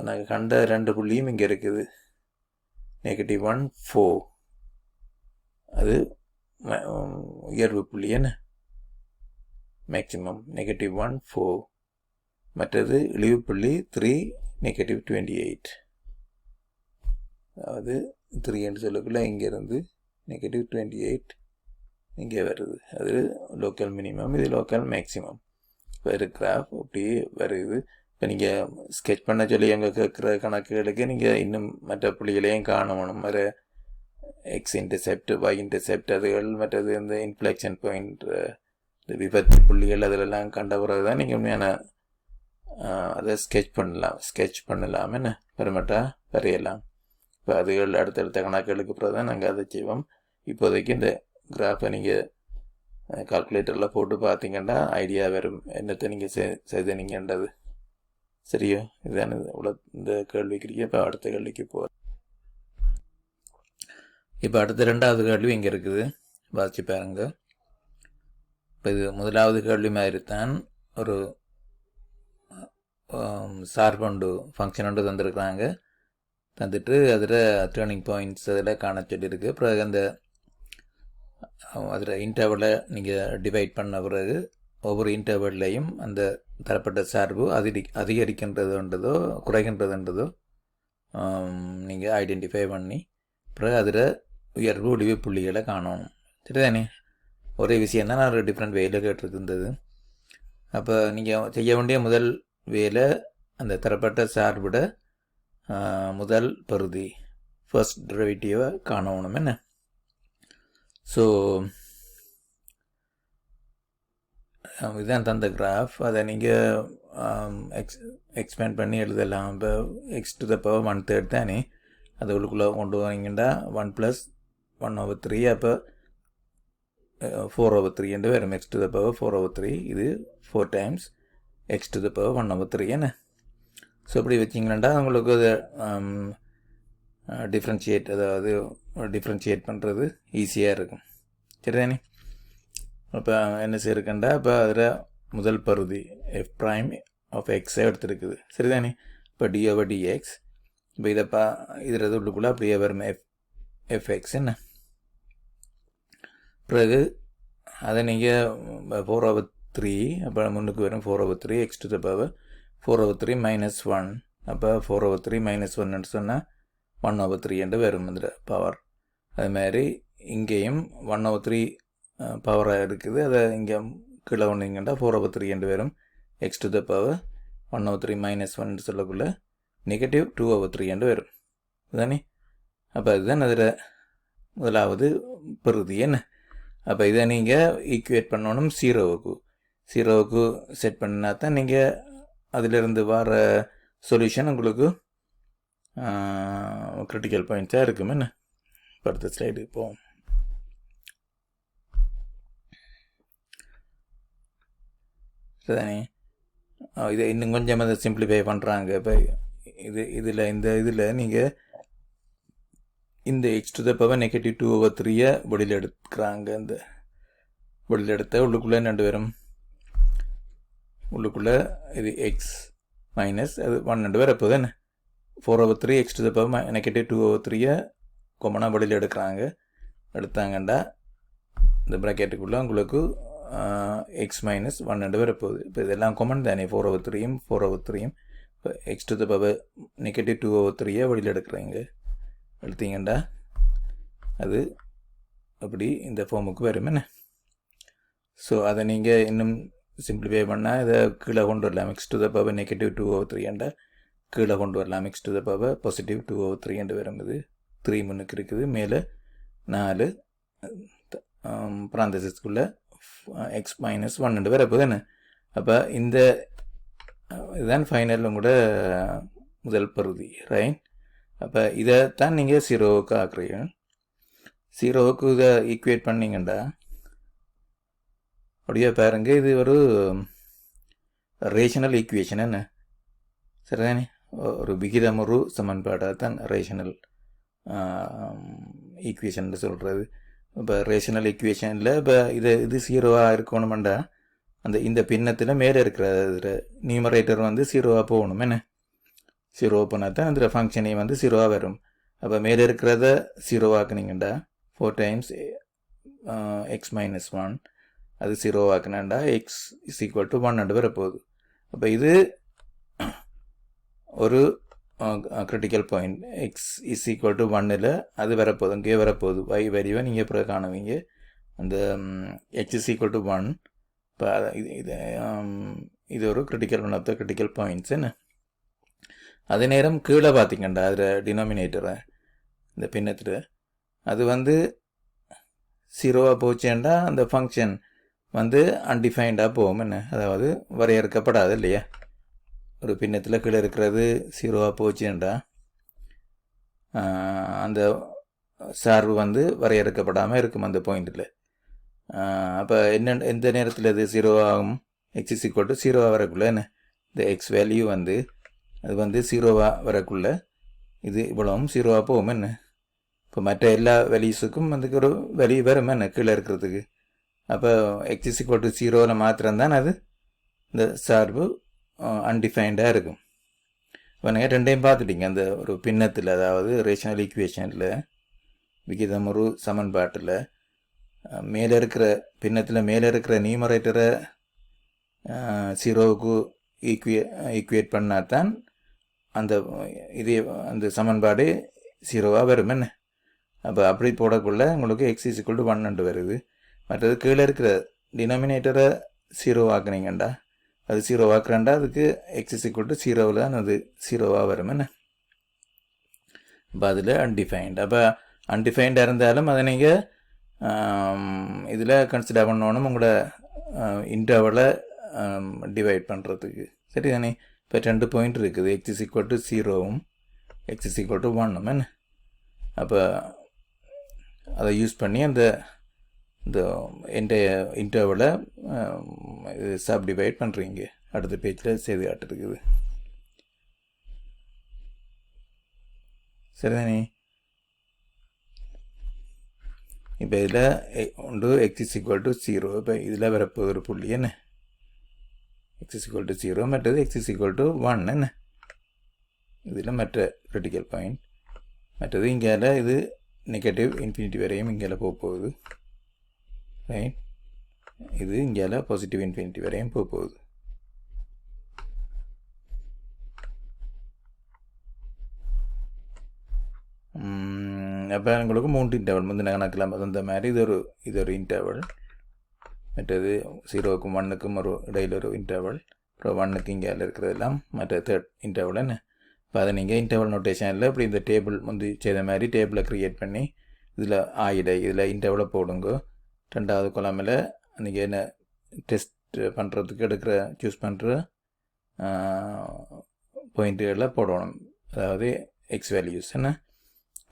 நாங்கள் கண்ட 2 புள்ளியும் இங்கே இருக்குது. -1 4 அது உயர்வு புள்ளி என்ன, மேக்சிமம் -1 4. மற்றது இழிவு புள்ளி 3 -28. அதாவது 3 என்று சொல்லக்குள்ள இங்கேருந்து -28 இங்கே வருது. அது லோக்கல் மினிமம், இது லோக்கல் மேக்சிமம். இப்போ இது கிராஃப் அப்படி வருது. இப்போ நீங்கள் ஸ்கெட்ச் பண்ண சொல்லி அங்கே கேட்குற கணக்குகளுக்கு நீங்கள் இன்னும் மற்ற புள்ளிகளையும் காணணும். வேறு எக்ஸ் இன்டர்செப்ட், ஒய் இன்டர்செப்ட், அதுகள் மற்றது இந்த இன்ஃப்ளெக்ஷன் பாயிண்ட், இந்த விபத்து புள்ளிகள் அதிலெல்லாம் கண்ட பிறகு தான் நீங்கள் உண்மையான அதை ஸ்கெட்ச் பண்ணலாம் என்ன பெருமட்டா வரையலாம். இப்போ அதுகள் அடுத்தடுத்த கணக்குகளுக்கு பிறகு தான் நாங்கள் அதை செய்வோம். இப்போதைக்கு இந்த கிராஃபை நீங்கள் கால்குலேட்டரில் போட்டு பார்த்தீங்கன்னா ஐடியா வரும் என்னத்தை நீங்கள் செய்தீங்கன்றது. சரியோ? இதுதானே இவ்வளோ இந்த கேள்விக்கு. இப்போ அடுத்த கேள்விக்கு போகிறேன். இப்போ அடுத்த 2வது கேள்வி இங்கே இருக்குது, வாசிச்சு பாருங்க. இப்போ இது முதலாவது கேள்வி மாதிரி தான். ஒரு சார்பண்டு ஃபங்க்ஷன் ஒன்று தந்துருக்குறாங்க. தந்துட்டு அதில் டேர்னிங் பாயிண்ட்ஸ் அதில் காண சொல்லியிருக்கு. பிறகு அந்த அதில் இன்டர்வலை நீங்கள் டிவைட் பண்ண பிறகு ஒவ்வொரு இன்டர்வல்லையும் அந்த தரப்பட்ட சார்பு அதிகரிக்கின்றதுன்றதோ குறைகின்றதுன்றதோ நீங்கள் ஐடென்டிஃபை பண்ணி பிறகு அதில் உயர்வு ஒளிவு புள்ளிகளை காணணும். சரிதானே? ஒரே விஷயம் தான் நான் ஒரு டிஃப்ரெண்ட் வேலை கேட்டிருந்தது. அப்போ நீங்கள் செய்ய வேண்டிய முதல் வேலை அந்த தரப்பட்ட சார்புட முதல் பகுதி ஃபர்ஸ்ட் டெரிவேட்டிவை காணணும் என்ன. ஸோ இதுதான் தந்த கிராஃப். அதை நீங்கள் எக்ஸ்பேண்ட் பண்ணி எழுதலாம். இப்போ x⁻³ 1/3 தானே, அது உள்ளுக்குள்ளே கொண்டு வரீங்கன்னா 1 + 1/3, அப்போ 4/3 என்று வரும். x⁻⁴ 4/3, இது 4 டைம்ஸ் x⁻⁴ 1/3 என்ன. ஸோ இப்படி வச்சிங்கன்னா உங்களுக்கு அது டிஃப்ரென்ஷியேட் பண்ணுறது ஈஸியாக இருக்கும். சரிதானே? அப்போ என்ன செய்யிருக்கண்டா, இப்போ அதில் முதல் பகுதி f'(x) எடுத்துருக்குது. சரிதானே? இப்போ d/dx. இப்போ இதில் உள்ளுக்குள்ளே அப்படியே வரும் fx என்ன. பிறகு அதை நீங்கள் 4/3, அப்போ முன்னுக்கு வரும் 4/3 x⁻⁴ 4/3 - 1. அப்போ 4/3 - 1 சொன்னால் 1/3 என்று வரும் இதில் பவர். அதுமாதிரி இங்கேயும் 1/3 பவராக இருக்குது. அதை இங்கே கீழே ஒன்றுங்கன்னா 4/3 என்று வரும். x⁻⁴ 1/3 - 1 சொல்லக்குள்ள -2/3 என்று வரும். இதுதானே? அப்போ அதுதான் அதில் முதலாவது பகுதி என்ன. அப்போ இதை நீங்கள் ஈக்குவேட் பண்ணணும் 0க்கு செட் பண்ணினா தான் நீங்கள் அதிலிருந்து வர சொல்யூஷன் உங்களுக்கு கிரிட்டிக்கல் பாயிண்ட்ஸாக இருக்கும் என்ன. அடுத்த ஸ்லைடு போவோம். சரிதானே? இதை இன்னும் கொஞ்சம் அதை சிம்பிளிஃபை பண்ணுறாங்க. இப்போ இதில் நீங்கள் இந்த x⁻⁻ -2/3 வெளியில் எடுக்கிறாங்க. இந்த வெளியில் எடுத்த உள்ளுக்குள்ளே ரெண்டு பேரும் உள்ளுக்குள்ளே இது எக்ஸ் மைனஸ் அது 1 ரெண்டு பேர் எப்போது என்ன 4/3 x⁻⁻2/3 கொமனாக வெளியில் எடுக்கிறாங்க. எடுத்தாங்கண்டா இந்த ப்ராக்கெட்டுக்குள்ளே உங்களுக்கு எக்ஸ் மைனஸ் 1 ரெண்டு பேர் எப்போது. இப்போ இதெல்லாம் கொமன் தானே 4/3யும் 4/3யும். இப்போ x⁻⁻2/3 வெளியில் எடுக்கிறீங்க. எடுத்தீங்கண்டா அது அப்படி இந்த ஃபார்முக்கு வரும் என்ன. ஸோ அதை நீங்கள் இன்னும் சிம்பிளிஃபை பண்ணால் இதை கீழே கொண்டு வரலாம். x⁻⁻2/3 கீழே கொண்டு வரலாம். x⁻+2/3 வரும். இது 3 முன்னுக்கு இருக்குது. மேலே 4 parenthesisக்குள்ளே x மைனஸ் 1 வேறு எப்போது என்ன. அப்போ இந்த இதுதான் ஃபைனலும் கூட முதல் பகுதி ரைட். அப்போ இதை தான் நீங்கள் 0க்கு ஆக்குறீங்க. 0க்கு இதை ஈக்குவேட் பண்ணிங்கண்டா அப்படியே பாருங்க, இது ஒரு ரேஷனல் ஈக்குவேஷன் என்ன சரிதானே. ஒரு விகிதமுறு சமன்பாடாக தான் ரேஷனல் ஈக்குவேஷன் சொல்கிறது. இப்போ ரேஷனல் ஈக்குவேஷனில் இப்போ இது 0வாக இருக்கணுமெண்டா இந்த பின்னத்தில் மேலே இருக்கிற நியூமரேட்டர் 0வாக போகணும். என்ன 0 போனால் தான் அந்த ஃபங்க்ஷனே 0வாக வரும். அப்போ மேலே இருக்கிறத 0வாக்குனீங்கண்டா 4 டைம்ஸ் x - 1 அது 0வாக்குனாண்டா x = 1 வரப்போகுது. அப்போ இது ஒரு கிரிட்டிக்கல் பாயிண்ட். x = 1 அது வரப்போகுது, இங்கே வரப்போகுது. y வேல்யூவை நீங்கள் அப்புறம் காணுவீங்க. அந்த x = 1. இப்போ இது ஒரு critical one of the critical points. என்ன அதே நேரம் கீழே பார்த்தீங்கண்டா அதில் டினாமினேட்டரை இந்த பின்னத்தில் அது 0வாக போச்சேண்டா அந்த ஃபங்க்ஷன் அன்டிஃபைன்டாக போகும். என்ன அதாவது வரையறுக்கப்படாது இல்லையா. ஒரு பின்னத்தில் கீழே இருக்கிறது 0வாக போச்சேண்டா அந்த சார்பு வரையறுக்கப்படாமல் இருக்கும் அந்த பாயிண்டில். அப்போ எந்த நேரத்தில் இது 0 ஆகும்? x = 0வாக வரக்குள்ள என்ன இந்த எக்ஸ் வேல்யூ அது 0வாக வரக்குள்ள இது இவ்வளவும் 0வாக போகும். என்ன இப்போ மற்ற எல்லா வேல்யூஸுக்கும் ஒரு வேல்யூ வரும் என்ன கீழே இருக்கிறதுக்கு. அப்போ x = 0ல் மாத்திரம்தான் அது இந்த சார்பு அன்டிஃபைன்டாக இருக்கும். இப்போ நீங்கள் ரெண்டையும் பார்த்துட்டீங்க. அந்த ஒரு பின்னத்தில் அதாவது ரேஷனல் ஈக்குவேஷனில் விகிதமுறு சமன்பாட்டில் மேலே இருக்கிற பின்னத்தில் மேலே இருக்கிற நியூமரேட்டரை 0வுக்கு ஈக்குவேட் பண்ணால் தான் அந்த சமன்பாடு 0வாக வரும். என்ன அப்போ அப்படி போடக்குள்ள உங்களுக்கு x = 1 வருது. மற்றது கீழே இருக்கிற டினாமினேட்டரை 0 ஆக்குனீங்கண்டா அது 0 ஆக்குறாண்டா அதுக்கு x = 0வில் தான் அது 0வாக வரும். என்ன அப்போ அதில் அன்டிஃபைன்ட். அப்போ அன்டிஃபைண்டாக இருந்தாலும் அதை நீங்கள் இதில் கன்சிடர் பண்ணணும் உங்களோட இன்டர்வலை டிவைட் பண்ணுறதுக்கு. சரி தானே. இப்போ 2 பாயிண்ட் இருக்குது. x = 0வும் x = 1ம். என்ன அப்போ அதை யூஸ் பண்ணி இந்த இன்டர்வலை சப் டிவைட் பண்ணுறீங்க. அடுத்த பேஜில் செய்து காட்டுருக்குது. சரிதானே. இப்போ இதில் x = 0. இப்போ இதில் வரப்போது ஒரு புள்ளி. என்ன x = 0 மற்றது x = 1. என்ன இதில் மற்ற கிரிட்டிக்கல் பாயிண்ட். மற்றது இங்கே இது -∞ வரையும் இங்கே போகுது. ரைட். இது இங்கே +∞ வரையும் போகுது. அப்போ உங்களுக்கு 3 இன்டர்வல் முந்தின கணக்கில் அந்த மாதிரி இது ஒரு இன்டர்வல். மற்றது 0க்கும் 1க்கும் ஒரு இடையில் ஒரு இன்டர்வல். அப்புறம் 1க்கு இங்கே இருக்கிறதெல்லாம் மற்ற தேர்ட் இன்டர்வல். என்ன இப்போ அதை நீங்கள் இன்டர்வல் நோட்டேஷனில் இப்படி இந்த டேபிள் முந்தி செய்த மாதிரி டேபிளை க்ரியேட் பண்ணி இதில் இதில் இன்டர்வலை போடுங்க. 2வது கொலமில் நீங்கள் என்ன டெஸ்ட் பண்ணுறதுக்கு சூஸ் பண்ணுற பாயிண்ட்டுகளில் போடணும். அதாவது எக்ஸ் வேல்யூஸ். என்ன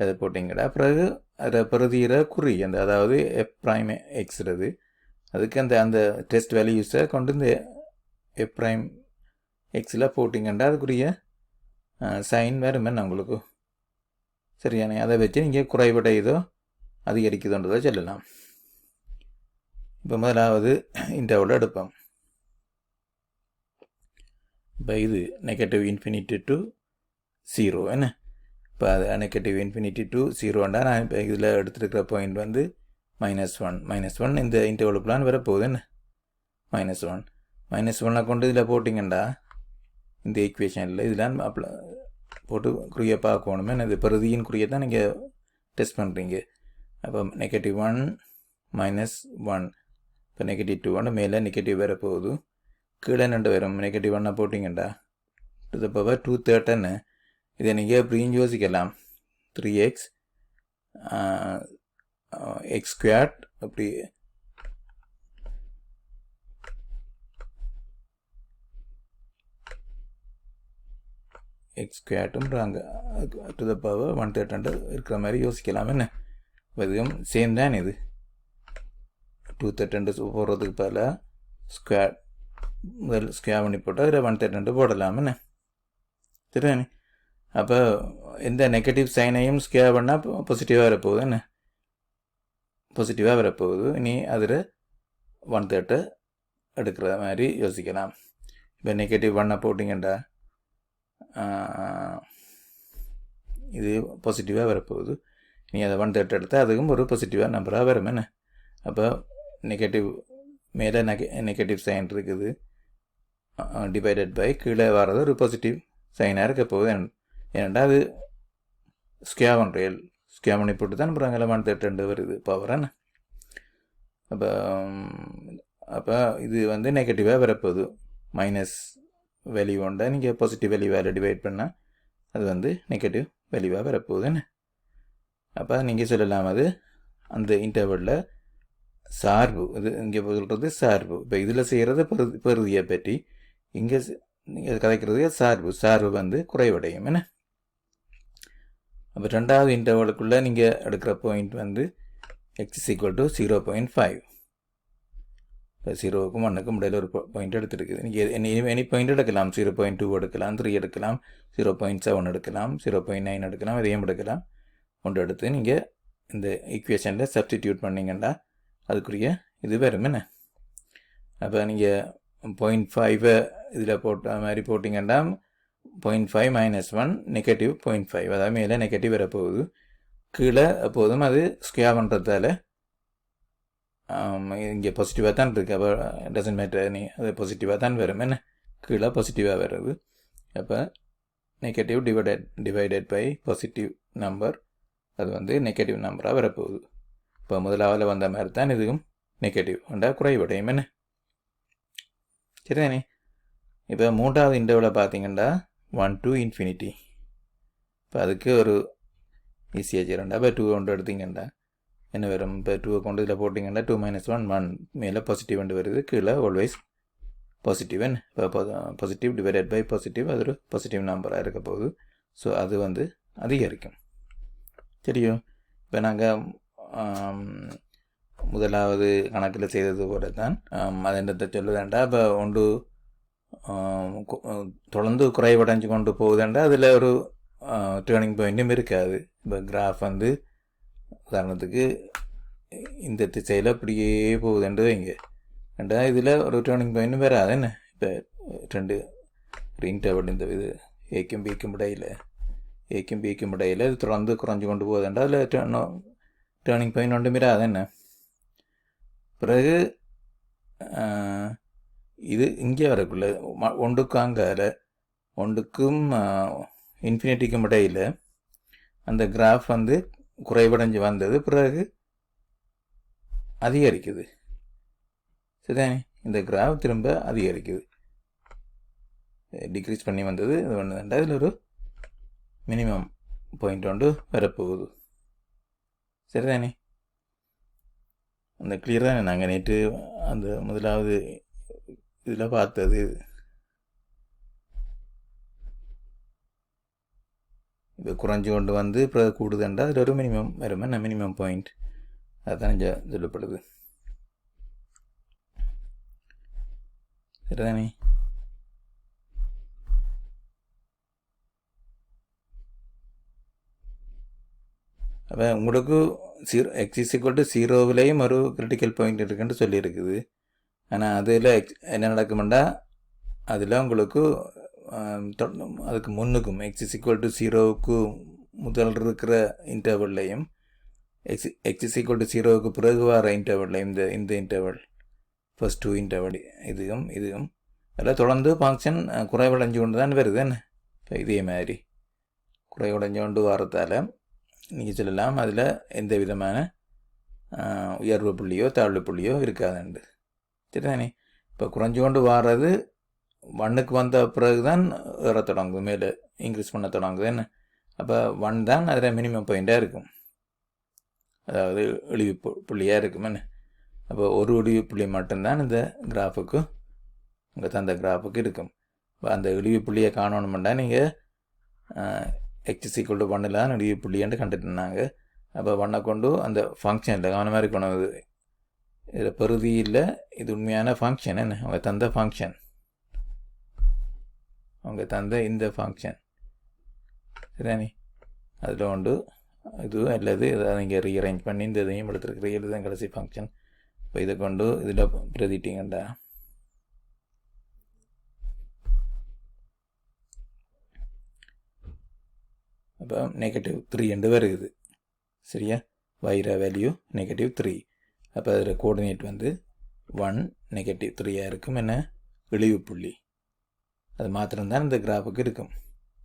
அதை போட்டிங்கடா பிறகு அதை பிரதிகிற குறி அதாவது f'(x) அதுக்கு அந்த டெஸ்ட் வேல்யூஸை கொண்டு இந்த f'(x)ல் போட்டிங்கண்டா அதுக்குரிய சைன் வரும். என்ன உங்களுக்கு சரியானே. அதை வச்சு நீங்கள் குறைவடையுதோ அதிகரிக்குதுன்றதை சொல்லலாம். இப்போ முதலாவது இன்டர்வல் எடுப்போம். இப்போ இது -∞ to 0. என்ன இப்போ அது -∞ to 0ண்டா நான் இப்போ இதில் எடுத்துருக்கிற பாயிண்ட் -1 இந்த இன்டர்வலுக்குலாம் வரப்போகுது. என்ன -1 கொண்டு இதில் போட்டிங்கண்டா இந்த ஈக்குவேஷனில் இதெல்லாம் போட்டு குறியை பார்க்கணுமே. இது பிரதியின் குறியை தான் நீங்கள் டெஸ்ட் பண்ணுறீங்க. அப்போ -1 -1 இப்போ -2 மேலே நெகட்டிவ் வரப்போகுது. கீழே 2 வரும். -1 போட்டிங்கண்டா to the power 2/3. இதை நீங்கள் எப்படியும் யோசிக்கலாம். 3x x² அப்படி x² ராங்க to the power 1/3 இருக்கிற மாதிரி யோசிக்கலாம். என்ன இதுவும் சேம் தான். இது 2/3 போடுறதுக்கு பல ஸ்கொயர் முதல் ஸ்கொயர் பண்ணி போட்டால் அதில் 1/3 போடலாம். என்ன சரிதானே. அப்போ எந்த நெகட்டிவ் சைனையும் ஸ்கொயர் பண்ணால் பாசிட்டிவாக வரப்போகுது. என்ன பாசிட்டிவாக வரப்போகுது. இனி அதில் 1/3 எடுக்கிற மாதிரி யோசிக்கலாம். இப்போ -1 போட்டிங்கண்டா இது பாசிட்டிவாக வரப்போகுது. நீ அதை 1/3 எடுத்தால் அதுக்கும் ஒரு பாசிட்டிவாக நம்பராக வரும் என்ன. அப்போ நெகட்டிவ் மேலே நெகட்டிவ் சைன் இருக்குது, டிவைடட் பை கீழே வர்றது ஒரு பாசிட்டிவ் சைனாக இருக்க போகுது. ஏன்னா அது ஸ்கொயர் பண்ணுறேன், ஸ்கொயர் பண்ணி போட்டு தான் அப்புறம் அங்கே 1/3 வருது பவர் என்ன. அப்போ இது வந்து நெகட்டிவாக வரப்போகுது. மைனஸ் வேல்யூ உண்டா நீங்கள் பாசிட்டிவ் வேல்யூவால் டிவைட் பண்ணால் அது வந்து நெகட்டிவ் வேல்யூவாக வரப்போகுது என்ன. அப்போ நீங்கள் சொல்லலாம் அது அந்த இன்டர்வலில் சார்பு, இது இங்கே சொல்கிறது சார்பு. இப்போ இதில் செய்கிறது பெறுதியை பற்றி, இங்கே நீங்கள் கதைக்கிறது சார்பு வந்து குறைவடையும் என்ன. அப்போ ரெண்டாவது இன்டர்வலுக்குள்ளே நீங்கள் எடுக்கிற பாயிண்ட் வந்து x = 0.5. இப்போ 0க்கும் 1க்கும் இடையில் ஒரு பாயிண்ட் எடுத்துருக்குது. நீங்கள் எனி பாயிண்ட் எடுக்கலாம், 0.2 எடுக்கலாம், 3 எடுக்கலாம், 0.7 எடுக்கலாம், 0.9 எடுக்கலாம், இதையும் எடுக்கலாம். ஒன்று எடுத்து நீங்கள் இந்த ஈக்குவேஷனில் சப்ஸ்டிடியூட் பண்ணிங்கன்னா அதுக்குரிய இது வரும் என்ன. அப்போ நீங்கள் 0.5 இதில் போட்ட மாதிரி போட்டிங்கன்னா 0.5 - 1 -0.5, அதாவது மேலே நெகட்டிவ் வரப்போகுது. கீழே எப்போதும் அது ஸ்கொயர் பண்ணுறதால இங்கே பாசிட்டிவாக தான் இருக்குது. அப்போ டசன்ட் மேட்டர், நீ அது பாசிட்டிவாக தான் வரும் என்ன, கீழே பாசிட்டிவாக வருது. அப்போ negative divided by positive number, அது வந்து நெகட்டிவ் நம்பராக வரப்போகுது. இப்போ முதலாவில் வந்த மாதிரி தான் இதுவும் நெகட்டிவ் உண்டா குறைவடையும் என்ன. சரிதானே. இப்போ மூன்றாவது இன்டர்வலை பார்த்தீங்கன்னா 1 to infinity. இப்போ அதுக்கு ஒரு ஈஸியாக செய்யறா. இப்போ 2 கொண்டு எடுத்தீங்கன்னா என்ன வரும், இப்போ 2 கொண்டு இதில் போட்டிங்கன்னா 2 - 1 1, மேலே பாசிட்டிவ் கொண்டு வருது, கீழே ஆல்வேஸ் பாசிட்டிவ் என்ன. இப்போ பாசிட்டிவ் டிவைடட் பை பாசிட்டிவ், அது ஒரு பாசிட்டிவ் நம்பராக இருக்க போகுது. ஸோ அது வந்து அதிகரிக்கும். தெரியும். இப்போ நாங்கள் முதலாவது கணக்கில் செய்தது போல தான் அது என்னத்தை சொல்லுதாண்டா. இப்போ ஒன்று தொடர்ந்து குறைவடைஞ்சு கொண்டு போகுதுண்டா அதில் ஒரு டேர்னிங் பாயிண்ட்டும் இருக்காது. இப்போ கிராஃப் வந்து உதாரணத்துக்கு இந்த திசையில் அப்படியே போகுதுன்றது வைங்க, ஏண்டா இதில் ஒரு டேர்னிங் பாயிண்ட்டும் வராது என்ன. இப்போ ரெண்டு இன்டர்வல் இந்த இது ஏக்கும் பிக்கும் இடையில் இது தொடர்ந்து குறைஞ்சு கொண்டு போகுதுண்டா அதில் டேர்னிங் பாயிண்ட் ஒன்றும் வராது என்ன. பிறகு இது இங்கே வரக்குள்ள ஒன்றுக்கும் அங்கால ஒன்றுக்கும் இன்ஃபினிட்டிக்கும் இடையில் அந்த கிராஃப் வந்து குறைவடைஞ்சு வந்தது, பிறகு அதிகரிக்குது. சரிதானே. இந்த கிராஃப் திரும்ப அதிகரிக்குது, டிக்ரீஸ் பண்ணி வந்தது. இது ஒன்று தாண்டா, இதில் ஒரு மினிமம் பாயிண்ட் ஒன்று வரப்போகுது. சரிதானே. அந்த கிளியர் தானே நாங்கள் நேற்று அந்த முதலாவது இதில் பார்த்தது. இப்போ குறைஞ்சி கொண்டு வந்து இப்போ கூடுதுண்டா அதில் ஒரு மினிமம் வருமே, மினிமம் பாயிண்ட், அதுதான் இங்கே சொல்லப்படுது. சரிதானே. அப்போ உங்களுக்கு x = 0விலையும் ஒரு கிரிட்டிக்கல் பாயிண்ட் இருக்குன்னு சொல்லியிருக்குது. ஆனால் அதில் என்ன நடக்குமெண்டா, அதில் உங்களுக்கு அதுக்கு முன்னுக்கும் x = 0க்கு முதல் இருக்கிற இன்டர்வல்லையும் x = 0க்கு பிறகு வர இன்டர்வல்லையும் இந்த இன்டர்வல் ஃபர்ஸ்ட் 2 இன்டர்வல் இதுவும் அதில் தொடர்ந்து ஃபங்க்ஷன் குறைவடைஞ்சு கொண்டு தான் வருது என்ன. இப்போ இதே மாதிரி குறைவடைஞ்சு கொண்டு வரதால் நீங்கள் சொல்லலாம் அதில் எந்த விதமான உயர்வு புள்ளியோ தாழ்வு புள்ளியோ இருக்காதுண்டு. சரிதானே. இப்போ குறைஞ்சு கொண்டு வர்றது 1க்கு வந்த பிறகு தான் ஏற தொடங்குது, மேலே இன்க்ரீஸ் பண்ண தொடங்குது என்ன. அப்போ 1 தான் அதில் மினிமம் பாயிண்ட்டாக இருக்கும், அதாவது இழிவு புள்ளியாக இருக்கும் என்ன. அப்போ ஒரு இழிவு புள்ளி மட்டும்தான் இந்த கிராஃபுக்கு உங்கள் தந்த கிராஃபுக்கு இருக்கும். இப்போ அந்த இழிவு புள்ளியை காணணுமெண்டா நீங்கள் x = 1 தான் இழிவு புள்ளின்னு கண்டுட்டுனாங்க. அப்போ 1 கொண்டு அந்த ஃபங்க்ஷனில் கவனமாக இருக்கணும். இதில் பெறுதி இல்லை, இது உண்மையான ஃபங்க்ஷன் என்ன, அவங்க தந்த ஃபங்க்ஷன், அவங்க தந்த இந்த ஃபங்க்ஷன். சரிதானே. அதில் கொண்டு இது அல்லது இதை நீங்கள் ரீஅரேஞ்ச் பண்ணி இந்த இதையும் எடுத்துருக்கிறீங்க. இதுதான் கடைசி ஃபங்க்ஷன். இப்போ இதை கொண்டு இதில் பிரதிட்டிங்கண்டா அப்போ -3 என்று வருது. சரியா? வைர வேல்யூ -3. அப்போ அதில் கோஆர்டினேட் வந்து 1 -3 இருக்கும். என்ன இழிவு புள்ளி அது மாத்திரம்தான் இந்த கிராஃபுக்கு இருக்கும்.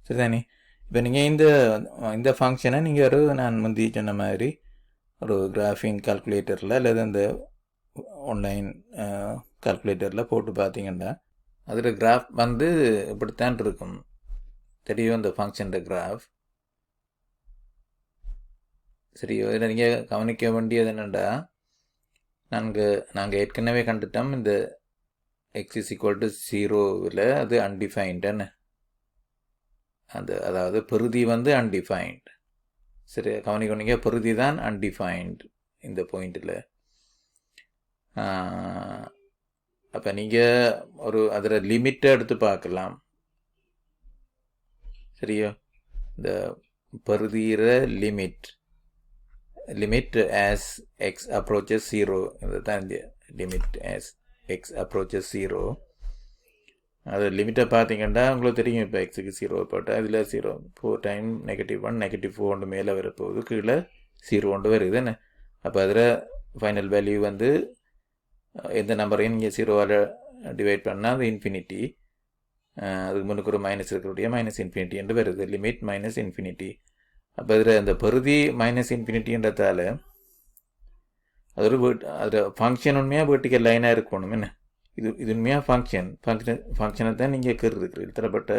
சரிதானே? இப்போ நீங்கள் இந்த ஃபங்க்ஷனை நீங்கள் நான் முந்தி சொன்ன மாதிரி ஒரு கிராஃபிங் கால்குலேட்டரில் அல்லது அந்த ஆன்லைன் கால்குலேட்டரில் போட்டு பார்த்தீங்கன்னா அதில் கிராஃப் வந்து இப்படித்தான் இருக்கும். தெரியும் இந்த ஃபங்க்ஷன் கிராஃப். சரி, இதில் நீங்கள் கவனிக்க வேண்டியது என்னென்னா நாங்கள் ஏற்கனவே கண்டுட்டோம் இந்த x = 0வில் அது அன்டிஃபைன்டுன்னு. அதாவது பெறுதி வந்து அன்டிஃபைன்ட். சரி, கவனிக்கொண்டீங்க, பெறுதி தான் அன்டிஃபைன்ட் இந்த பாயிண்டில். அப்போ நீங்கள் அதில் லிமிட்டை எடுத்து பார்க்கலாம். சரியோ? இந்த பெறுதியிற limit as x approaches 0. இதுதான் இந்த limit as x approaches 0. அது லிமிட்டை பார்த்தீங்கன்னா உங்களுக்கு தெரியும். இப்போ எக்ஸுக்கு 0 போட்டால் அதில் 0 4 டைம் -1 -4 ஒன்று மேலே வரப்போகுது, கீழே 0 ஒன்று வருது என்ன. அப்போ அதில் ஃபைனல் வேல்யூ வந்து எந்த நம்பரையும் நீங்கள் 0வால் டிவைட் பண்ணால் அது இன்ஃபினிட்டி. அதுக்கு முன்னுக்கு ஒரு மைனஸ் இருக்கிறோடைய -∞ என்று வருது. லிமிட் -∞. அப்போ இதில் அந்த பெறுதி -∞ன்றதால அது அதில் ஃபங்க்ஷன் உண்மையாக வெர்டிக்கல் லைனாக இருக்கணும். என்ன இது உண்மையாக ஃபங்க்ஷனை தான் நீங்கள் இருக்கிறீர்கள். தரப்பட்ட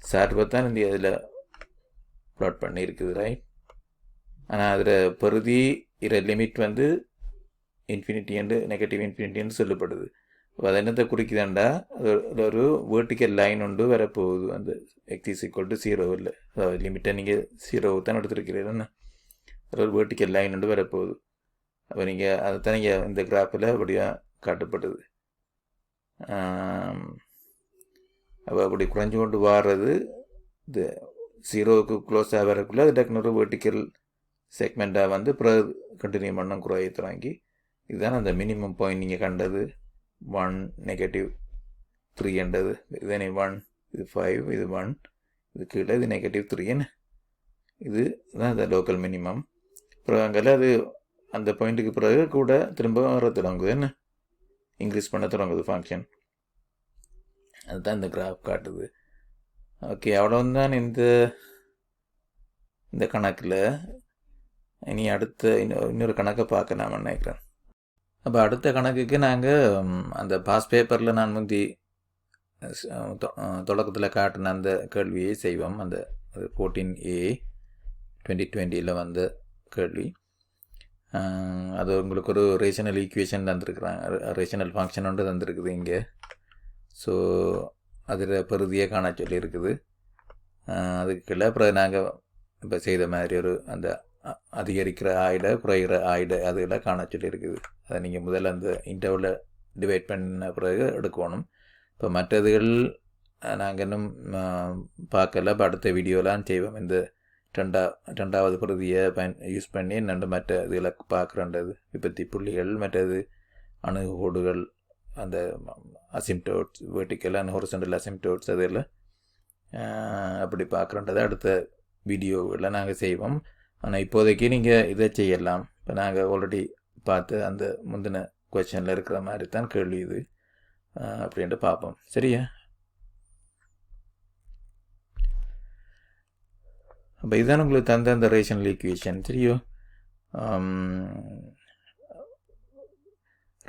சார்பை தான் இந்த இதில் ப்ளாட் பண்ணி இருக்குது, ரைட்? ஆனால் அதில் பெறுதி லிமிட் வந்து இன்ஃபினிட்டி என்று -∞ சொல்லப்படுது. அது என்னத்தை குறிக்குதாண்டா, அது ஒரு வெர்டிக்கல் லைன் ஒன்று வரப்போகுது அந்த x = 0வில். அதாவது லிமிட்டை நீங்கள் 0 தான் எடுத்துருக்கிறீர்கள். அது ஒரு வெர்டிக்கல் லைன் ஒன்று வரப்போகுது. அப்போ நீங்கள் அதை தான் நீங்கள் இந்த கிராஃபில் அப்படியாக காட்டப்படுது. அப்போ அப்படி குறைஞ்சு கொண்டு வாடுறது இந்த 0க்கு க்ளோஸாக வரக்குள்ள அது டக்குனு ஒரு வெர்டிக்கல் செக்மெண்ட்டாக வந்து கண்டினியூ பண்ண குறைய தொடங்கி இதுதான் அந்த மினிமம் பாயிண்ட் நீங்கள் கண்டது 1 -3 என்றது. இதுதானே 1, இது 5, இது 1, இது கீழே இது -3 என்ன. இதுதான் அந்த லோக்கல் மினிமம். அப்புறம் அங்கே அது அந்த பாயிண்ட்டுக்கு பிறகு கூட திரும்ப வர தொடங்குது, என்ன இன்க்ரீஸ் பண்ண தொடங்குது ஃபங்க்ஷன். அதுதான் இந்த கிராஃப் காட்டுது. ஓகே, அவ்வளோதான் இந்த கணக்கில். இனி அடுத்த இன்னொரு கணக்கை பார்க்க நான் நினைக்கிறேன். அப்போ அடுத்த கணக்குக்கு நாங்கள் அந்த பாஸ் பேப்பரில் நான் முந்தி தொடக்கத்தில் காட்டின அந்த கேள்வியை செய்வோம். அந்த 14A 2020 வந்த கேள்வி. அது உங்களுக்கு ஒரு ரேஷனல் ஈக்குவேஷன் தந்துருக்குறாங்க, ரேஷனல் ஃபங்க்ஷன் ஒன்று தந்துருக்குது இங்கே. ஸோ அதில் பெறுதியை காண சொல்லியிருக்குது. அதுக்குள்ள அப்புறம் நாங்கள் இப்போ செய்த மாதிரி அந்த அதிகரிக்கிற ஆயிட குறைகிற ஆயிட அதில் காண சொல்லியிருக்குது. அதை நீங்கள் முதல்ல அந்த இன்டர்வலை டிவைட் பண்ண பிறகு எடுக்கணும். இப்போ மற்றதுகள் நாங்கள் இன்னும் பார்க்கல. இப்போ அடுத்த வீடியோலாம் செய்வோம். இந்த ரெண்டாவது பிரதியை யூஸ் பண்ணி என்னென்று மற்ற இதில் பார்க்குறன்றது விபத்தி புள்ளிகள், மற்றது அணுகோடுகள், அந்த asymptotes, vertical and horizontal asymptotes, அதில் அப்படி பார்க்குறன்றது அடுத்த வீடியோவில் நாங்கள் செய்வோம். ஆனால் இப்போதைக்கு நீங்கள் இதை செய்யலாம். இப்போ நாங்கள் ஆல்ரெடி பார்த்து அந்த முந்தின கொஸ்டினில் இருக்கிற மாதிரி தான் கேள்வி இது அப்படின்ட்டு பார்ப்போம். சரியா? அப்போ இதுதான் உங்களுக்கு தந்த அந்த ரேஷனல் ஈக்குவேஷன். சரியோ?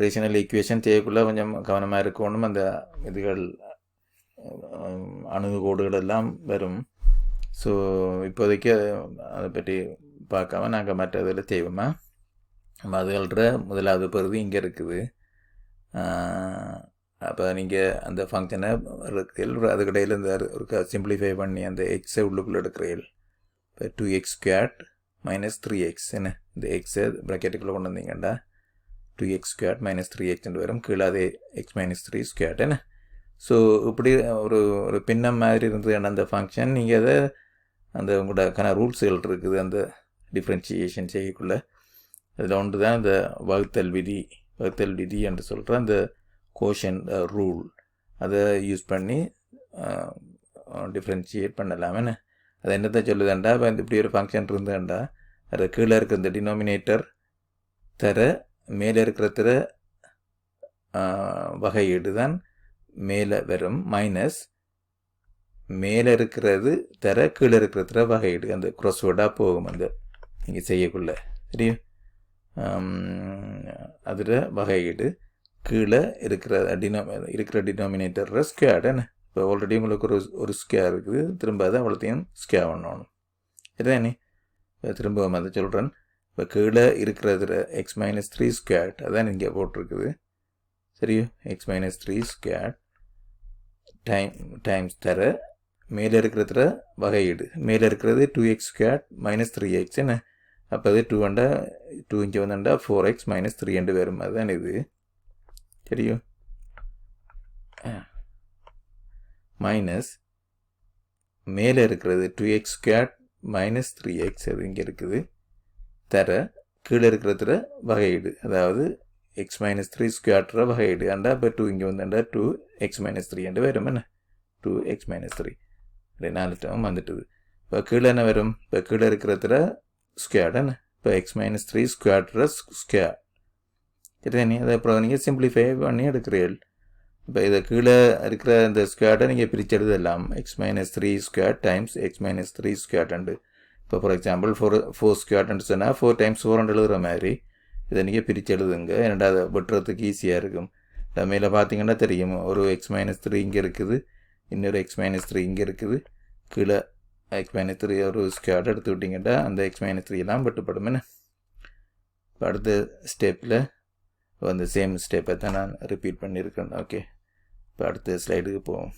ரேஷனல் ஈக்குவேஷன் செய்யக்குள்ள கொஞ்சம் கவனமாக இருக்கணும். அந்த இதுகள் அணுகுகோடுகள் எல்லாம் வரும். ஸோ இப்போதைக்கு அதை பற்றி பார்க்காம நாங்கள் மற்ற இதில் செய்வோமா. அதுகள்ற முதலாவது பெறுதி இங்கே இருக்குது. அப்போ நீங்கள் அந்த ஃபங்க்ஷனை அதுக்கடையில் இந்த ஒரு சிம்பிளிஃபை பண்ணி அந்த எக்ஸை உள்ளுக்குள்ளே எடுக்கிறீர்கள். இப்போ 2x² - 3x என்ன, இந்த எக்ஸை ப்ராக்கெட்டுக்குள்ளே கொண்டு வந்தீங்கண்டா 2x² - 3x வரும். கீழே அதே x - 3² என்ன. ஸோ இப்படி ஒரு பின்னம் மாதிரி இருந்தது அந்த ஃபங்க்ஷன். நீங்கள் அதை அந்த உங்களோட ரூல்ஸுகள் இருக்குது. அந்த டிஃப்ரென்ஷியேஷன் செய்யக்குள்ள அதில் ஒன்று தான் இந்த வகுத்தல் விதி என்று சொல்கிற அந்த கோஷன் ரூல் அதை யூஸ் பண்ணி டிஃப்ரென்ஷியேட் பண்ணலாமே. அது என்னத்தை சொல்லுதாண்டா, இப்போ இப்படி ஒரு ஃபங்க்ஷன் இருந்தேன்டா அது கீழே இருக்கிற இந்த டினாமினேட்டர் தர மேலே இருக்கிற வகையீடு தான் மேலே வரும், மைனஸ் மேலே இருக்கிறது தர கீழே இருக்கிற வகையீடு அந்த க்ராஸ்வேர்டாக போகும் அந்த நீங்கள் செய்யக்குள்ள சரி. அதில் வகையீடு கீழே இருக்கிற டினாமினேட்டர் ஸ்கொயர்டு என்ன. இப்போ ஆல்ரெடி உங்களுக்கு ஒரு ஸ்கொயர் இருக்குது, திரும்ப அதை அவ்வளோத்தையும் ஸ்கொயர் பண்ணணும் சரிதானே. இப்போ திரும்ப அதை சொல்கிறேன். இப்போ கீழே இருக்கிறதுல x-3 ஸ்கொயர்ட் அதான் இங்கே போட்டிருக்குது சரியோ. x-3 ஸ்கொயர்ட் டைம்ஸ் தர மேலே இருக்கிறதுல வகையீடு மேலே இருக்கிறது 2x ஸ்கொயர்ட் மைனஸ் 3x என்ன. அப்போ அது 2 இங்கே வந்தாண்டா 4x மைனஸ் 3 வரும், அதுதான் இது சரியோ. மைனஸ் மேலே இருக்கிறது 2x ஸ்கொயர்ட் மைனஸ் 3x அது இங்கே இருக்குது தர கீழே இருக்கிறதுல வகையீடு அதாவது x-3 ஸ்கொயர்ட்ற வகையீடு அண்டா. இப்போ 2 இங்கே வந்தாண்டா 2x-3 வரும் என்ன. 2x-3 4 டேர்ம் வந்துட்டுது. இப்போ கீழே என்ன வரும், இப்போ கீழே இருக்கிறதுல ஸ்கொயர்டு என்ன. இப்போ x-3 ஸ்கொயர்ட்ற ஸ்கொயர் சரிதானே. அதை அப்புறம் நீங்கள் சிம்பிளிஃபை பண்ணி எடுக்கிறீர்கள். இப்போ இதை கீழே இருக்கிற இந்த ஸ்கொயர்டை நீங்கள் பிரித்து எழுதலாம், x-3 square times x-3 squared. இப்போ ஃபார் எக்ஸாம்பிள் 4 ஸ்கொயர்டுன்னு சொன்னால் 4 டைம்ஸ் 4 எழுதுகிற மாதிரி இதை நீங்கள் பிரித்து எழுதுங்க, ஏன்னா அதை வெட்டுறதுக்கு ஈஸியாக இருக்கும். மேலே பார்த்தீங்கன்னா தெரியும், ஒரு x-3 இங்கே இருக்குது, இன்னொரு x-3 இங்கே இருக்குது, கீழே x-3 ஒரு ஸ்கொயர்டு எடுத்து விட்டிங்கன்னா அந்த x-3 எல்லாம் வெட்டுப்படும் என்ன. இப்போ அடுத்த ஸ்டெப்பில் அந்த சேம் ஸ்டெப்பை தான் நான் ரிப்பீட் பண்ணியிருக்கேன். ஓகே, இப்போ அடுத்த ஸ்லைடுக்கு போவோம்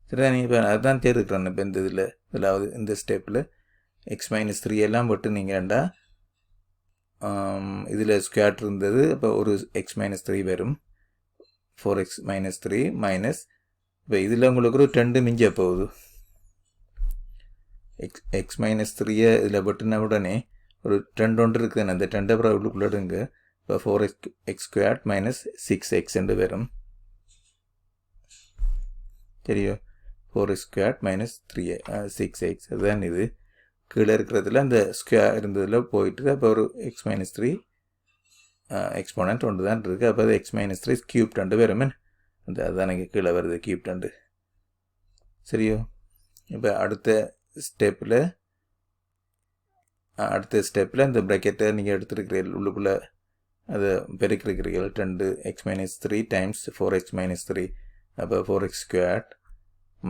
சரிதான். இப்போ அதுதான் தேர்வுக்கிறேன். இப்போ இந்த இதில் இந்த ஸ்டெப்பில் x-3 எல்லாம் வெட்டு நீங்கள்டா இதில் ஸ்கொயர்ட் இருந்தது. இப்போ ஒரு x-3 வரும், 4x-3 மைனஸ் இப்போ இதில் உங்களுக்கு ஒரு 2 மிஞ்ச போகுது. x-3 இதில் வெட்டுனா உடனே ஒரு 2 ஒன்று இருக்குதுன்னு அந்த 2 அப்புறம் உள்ளுக்குள்ளடுங்க. இப்போ 4x ஸ்கொயர்ட் மைனஸ் 6x என்று வரும் சரியோ. 4x ஸ்கொயர்ட் மைனஸ் 6x அதுதான் இது. கீழே இருக்கிறதுல அந்த ஸ்கொயர் இருந்ததில் போயிட்டு அப்போ ஒரு x-3 எக்ஸ்போனன்ட் ஒன்று தான் இருக்குது. அப்போ அது x-3 கியூப்ட் வருமே அந்த அதுதான் எனக்கு கீழே வருது கியூப்ட் சரியோ. இப்போ அடுத்த ஸ்டெப்பில் இந்த ப்ராக்கெட்டை நீங்கள் எடுத்துருக்கிறீர்கள், உள்ளுக்குள்ளே அதை பெருக்கிருக்கிறீர்கள் 2x-3 டைம்ஸ் 4x-3. அப்போ 4x squared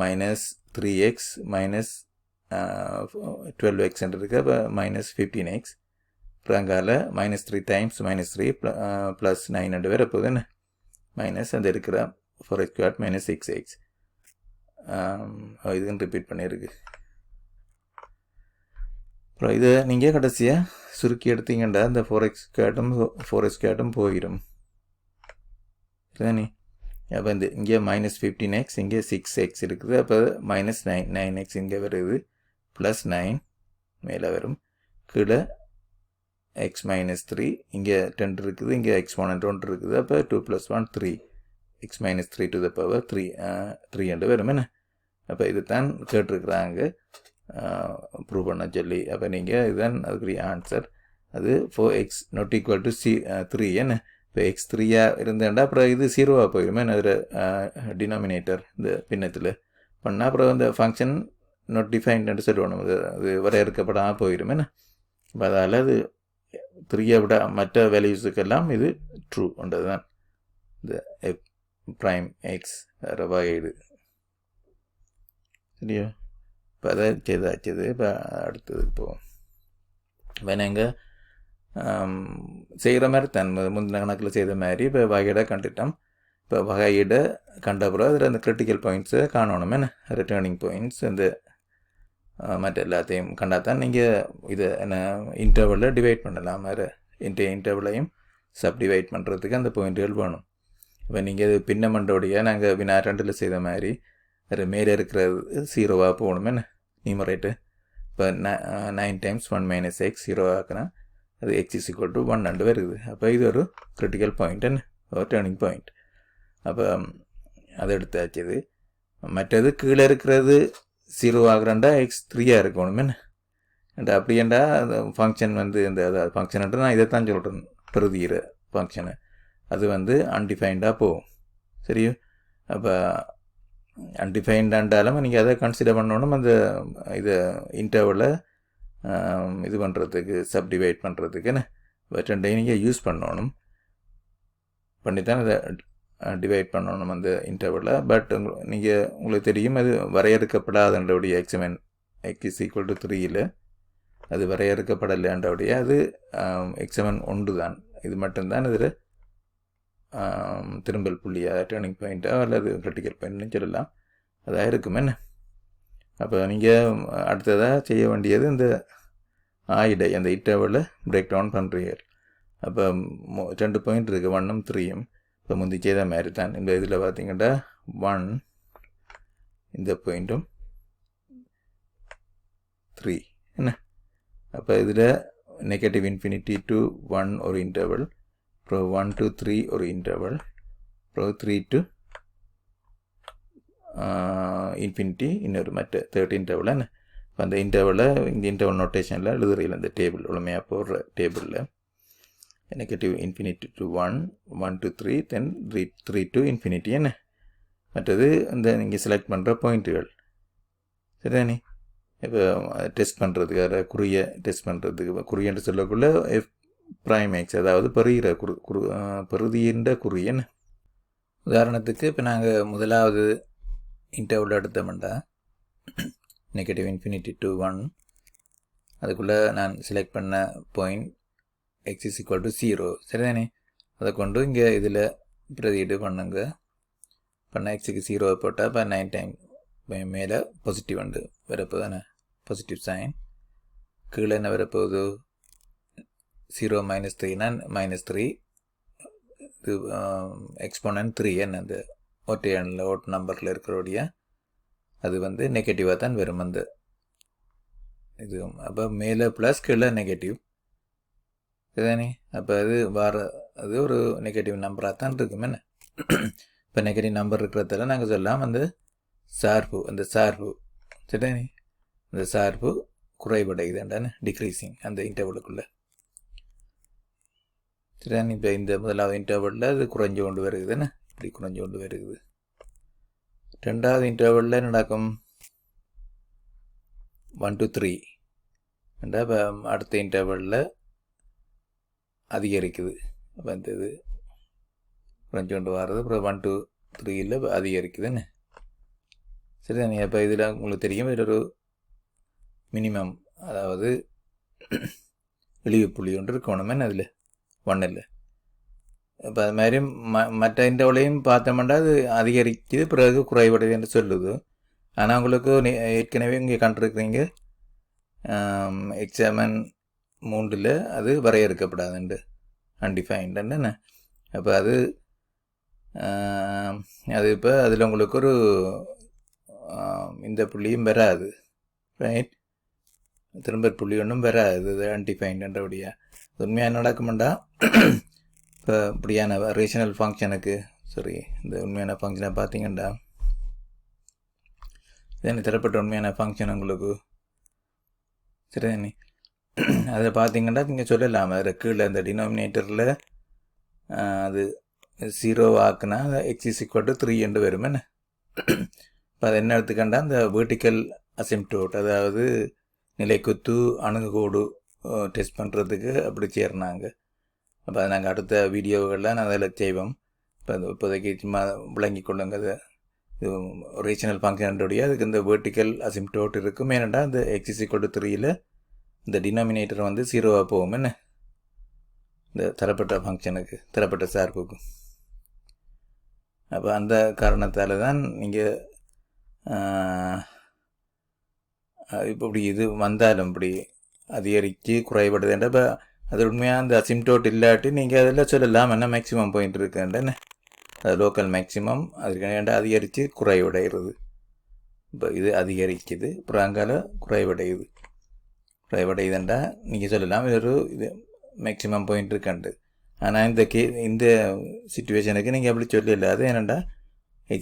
minus 3x minus 12x இருக்குது. அப்போ மைனஸ் 15x. அப்புறம் அங்கால -3 டைம்ஸ் -3 ப்ளஸ் 9 வேறு போகுது என்ன. மைனஸ் அந்த இருக்கிற 4x ஸ்கொயர்ட் மைனஸ் 6x இதுன்னு ரிப்பீட் பண்ணியிருக்கு. அப்புறம் இதை நீங்கள் கடைசியாக சுருக்கி எடுத்தீங்கண்டா இந்த 4x ஸ்கொயர்டும் போயிடும் சரிதானே. அப்போ இந்த இங்கே -15x இங்கே 6x இருக்குது. அப்போ -9x இங்கே வருது, ப்ளஸ் 9 மேலே வரும், கீழே x-3 இங்கே 10 இருக்குது, இங்கே எக்ஸ்போனன்ட் 1 இருக்குது. அப்போ 2 + 1 3 x-3 to the power 3 வரும் என்ன. அப்போ இது தான் கேட்டிருக்கிறாங்க ப்ரூவ் பண்ண சொல்லி. அப்போ நீங்கள் இதுதான் அதுக்குரிய ஆன்சர். அது 4x not equal to 3 என்ன. இப்போ x3 இருந்தேன்டா அப்புறம் இது 0 போயிடுமே அதில் டினாமினேட்டர் இந்த பின்னத்தில் பண்ணால் அப்புறம் அந்த ஃபங்க்ஷன் நாட் டிஃபைன்டு சொல்லுவோம், அது வரையறுக்கப்படாமல் போயிடுமே என்ன. இப்போ அதால் அது 3 விட மற்ற வேல்யூஸுக்கெல்லாம் இது ட்ரூன்றது தான் இந்த f'(x) வகையீடு சரியா. இப்போ அதை செய்தாச்சுது. இப்போ அடுத்தது போவோம். இப்போ நாங்கள் செய்கிற மாதிரி தான் முந்தின கணக்கில் செய்த மாதிரி இப்போ வகையீடை கண்டுட்டோம். இப்போ வகையீடை கண்ட பிறகு அதில் அந்த கிரிட்டிக்கல் பாயிண்ட்ஸை காணணும் என்ன, ரிட்டர்னிங் பாயிண்ட்ஸ் இந்த மற்ற எல்லாத்தையும் கண்டால் தான் நீங்கள் இதை என்ன இன்டர்வலில் டிவைட் பண்ணலாம். வேறு இன்டர்வலையும் சப்டிவைட் பண்ணுறதுக்கு அந்த பாயிண்ட்டுகள் வேணும். இப்போ நீங்கள் இது பின்ன மண்டோடைய நாங்கள் வினா 2 செய்த மாதிரி வேறு மேலே இருக்கிறது 0 போகணுமே என்ன நியூமரேட்டு. இப்போ 9 times 1 minus x 0 ஆக்குனா அது x is equal to 1 வருது. அப்போ இது ஒரு கிரிட்டிக்கல் பாயிண்ட் என்ன, ஒரு டேர்னிங் பாயிண்ட். அப்போ அதை எடுத்தாச்சு. இது மற்றது கீழே இருக்கிறது 0 ஆகுறாண்டா எக்ஸ் 3 இருக்கணும் என்ன. அப்படியேண்டா அந்த ஃபங்க்ஷன் வந்து இந்த ஃபங்க்ஷன்ட்டு நான் இதை தான் சொல்கிறேன், பிரதிகிற ஃபங்க்ஷனு அது வந்து அன்டிஃபைன்டாக போகும். சரியோ? அப்போ அன்டிஃபைன்டாண்டாலும் நீங்கள் அதை கன்சிடர் பண்ணணும். அந்த இதை இன்டர்வலை இது பண்ணுறதுக்கு, சப்டிவைட் பண்ணுறதுக்கு என்ன பட் ரெண்டையும் நீங்கள் யூஸ் பண்ணணும், பண்ணித்தான் அதை டிவைட் பண்ணணும் அந்த இன்டர்வலை. பட் நீங்கள் உங்களுக்கு தெரியும் அது வரையறுக்கப்படாதன்றவுடைய எக்ஸ்எம்என் எக்ஸ் ஈக்குவல் டு 3 அது வரையறுக்கப்படலைன்றவுடைய அது எக்ஸ்எம்என் ஒன்று தான். இது மட்டும்தான் இதில் திரும்பல் புள்ளியாக டேர்னிங் பாயிண்ட்டாக அல்லது கிரிட்டிக்கல் பாயிண்ட்னு சொல்லலாம். அதாக இருக்கும் என்ன. அப்போ நீங்கள் அடுத்ததாக செய்ய வேண்டியது இந்த ஆயிடை அந்த இன்டர்வலை பிரேக் டவுன் பண்ணுறீங்க. அப்போ 2 பாயிண்ட் இருக்குது, 1ம் 3ம். இப்போ முந்தி செய்த மாதிரி தான் இந்த இதில் பார்த்தீங்கன்னா 1 இந்த பாயிண்ட்டும் 3 என்ன. அப்போ இதில் நெகட்டிவ் இன்ஃபினிட்டி டு 1 ஒரு இன்டர்வல், அப்புறம் 1 to 3 ஒரு இன்டர்வல், அப்புறம் 3 to இன்ஃபினிட்டி இன்னொரு மற்ற தேர்ட் இன்டர்வல் என்ன. இப்போ அந்த இன்டர்வலை இந்த இன்டர்வல் நோட்டேஷனில் எழுதுறையில் அந்த டேபிள் உண்மையாக போடுற டேபிளில் negative infinity to 1, 1 to 3, then 3 to infinity என்ன. மற்றது இந்த நீங்கள் செலக்ட் பண்ணுற பாயிண்ட்டுகள் சரிதானே. இப்போ டெஸ்ட் பண்ணுறதுக்காக குறியை டெஸ்ட் பண்ணுறதுக்கு குறியன்று சொல்லக்குள்ள எஃப் ப்ரைம் எக்ஸ், அதாவது பெறுகின்ற குறி என்ன. உதாரணத்துக்கு இப்போ நாங்கள் முதலாவது இன்டர்வல் எடுத்தோம்னா நெகட்டிவ் இன்ஃபினிட்டி டு 1, அதுக்குள்ளே நான் செலக்ட் பண்ண point X is equal to 0 சரிதானே. அதை கொண்டு இங்கே இதில் பிரதியீடு பண்ணுங்க. பண்ண எக்ஸுக்கு 0 போட்டால் இப்போ 9 டைம் மேலே பாசிட்டிவ் வந்து வரப்போகுது தானே, பாசிட்டிவ் சைன். கீழே என்ன வரப்போகுது 0 - 3னா -3, இது எக்ஸ்போனன்ட் 3 என்ன அந்த ஒற்றை எண்ணில் ஓட்டு நம்பரில் இருக்கிறோடைய அது வந்து நெகட்டிவாக தான் வரும் அந்த இது. அப்போ மேலே ப்ளஸ் கீழே நெகட்டிவ் இதுதானே. அப்போ அது அது ஒரு நெகட்டிவ் நம்பராக தான் இருக்கும் என்ன. இப்போ நெகட்டிவ் நம்பர் இருக்கிறதால நாங்கள் சொல்லலாம் அந்த சார்பு சரிதானே, அந்த சார்பு குறைவடையுதுண்டானே, டிக்ரீசிங் அந்த இன்டர்வலுக்குள்ளே சரிதானே. இப்போ இந்த முதலாவது இன்டர்வலில் அது குறைஞ்சு கொண்டு வருகுதுன்னு, இப்படி குறைஞ்சு கொண்டு வருகுது. ரெண்டாவது இன்டர்வலில் நடக்கும் 1 to 3 இப்போ அடுத்த இன்டர்வலில் அதிகரிக்குது. அப்போ இந்த இது குறைஞ்சு கொண்டு வர்றது, அப்புறம் 1 to 3 அதிகரிக்குதுன்னு சரிதானே. அப்போ இதில் உங்களுக்கு தெரியும் இதில் ஒரு மினிமம், அதாவது இழிவு புள்ளி ஒன்று இருக்கணும் என்ன அதில் 1 இப்போ அது மாதிரி மற்ற இன்டர்வலையும் பார்த்தோம்னா அது அதிகரிக்குது, பிறகு குறைவடைது என்று சொல்லுது. ஆனால் உங்களுக்கு ஏற்கனவே இங்கே கண்டிருக்கிறீங்க எக்ஸாமன் 3 அது வரையறுக்கப்படாதுண்டு, அன்டிஃபைன்டு என்ன. அப்போ அது இப்போ அதில் உங்களுக்கு ஒரு இந்த புள்ளியும் வராது ரைட், திரும்ப புள்ளி ஒன்றும் வராது, இது அன்டிஃபைன்டுன்றபடியா. உண்மையாக நடக்குமெண்டா இப்போ இப்படியான ரேஷனல் ஃபங்க்ஷனுக்கு இந்த உண்மையான ஃபங்க்ஷனை பார்த்தீங்கன்னா இதனை தரப்பட்ட உண்மையான ஃபங்க்ஷன் உங்களுக்கு சரிதானே. அதை பார்த்தீங்கன்னா நீங்கள் சொல்லலாம் அதில் கீழே அந்த டினாமினேட்டரில் அது 0 ஆக்குனா எக்ஸ் இஸ் ஈக்குவல் டு 3 என்று வரும் என்ன. இப்போ அதை என்ன எடுத்துக்கண்டா அந்த வெர்டிக்கல் அசிம்டோட், அதாவது நிலைக்குத்து அணுகுகோடு டெஸ்ட் பண்ணுறதுக்கு அப்படி சேர்னாங்க. அப்போ அதை நாங்கள் அடுத்த வீடியோகளில் நான் அதில் செய்வோம். இப்போ இப்போதைக்கு சும்மா விளங்கி கொள்ளுங்க. அது இது ரேஷனல் ஃபங்க்ஷனுடைய அதுக்கு இந்த வெர்டிக்கல் அசிம்டோட் இருக்கும். ஏனெண்டா அந்த எக்ஸ் இஸ் ஈக்குவல் டு 3 இந்த டினாமினேட்டர் வந்து 0 போகும் என்ன, இந்த தரப்பட்ட ஃபங்க்ஷனுக்கு தரப்பட்ட சார்புக்கு. அப்போ அந்த காரணத்தால் தான் நீங்கள் இப்போ இப்படி இது வந்தாலும் இப்படி அதிகரித்து குறைபடுதுன்ற. இப்போ அது உண்மையாக அந்த அசிம்டோட் இல்லாட்டி நீங்கள் அதில் சொல்லலாம் என்ன மேக்ஸிமம் பாயிண்ட் இருக்குன்றன்னு, அது லோக்கல் மேக்ஸிமம் அதுக்கு அதிகரித்து குறைவடைகிறது. இப்போ இது அதிகரிக்குது, அப்புறம் அங்கால குறைவடையுது. குறைபாடு இதுண்டா நீங்கள் சொல்லலாம் இது ஒரு இது மேக்ஸிமம் பாயிண்ட் இருக்காண்டு. ஆனால் இந்த சிச்சுவேஷனுக்கு நீங்கள் அப்படி சொல்லல. அது என்னென்னா x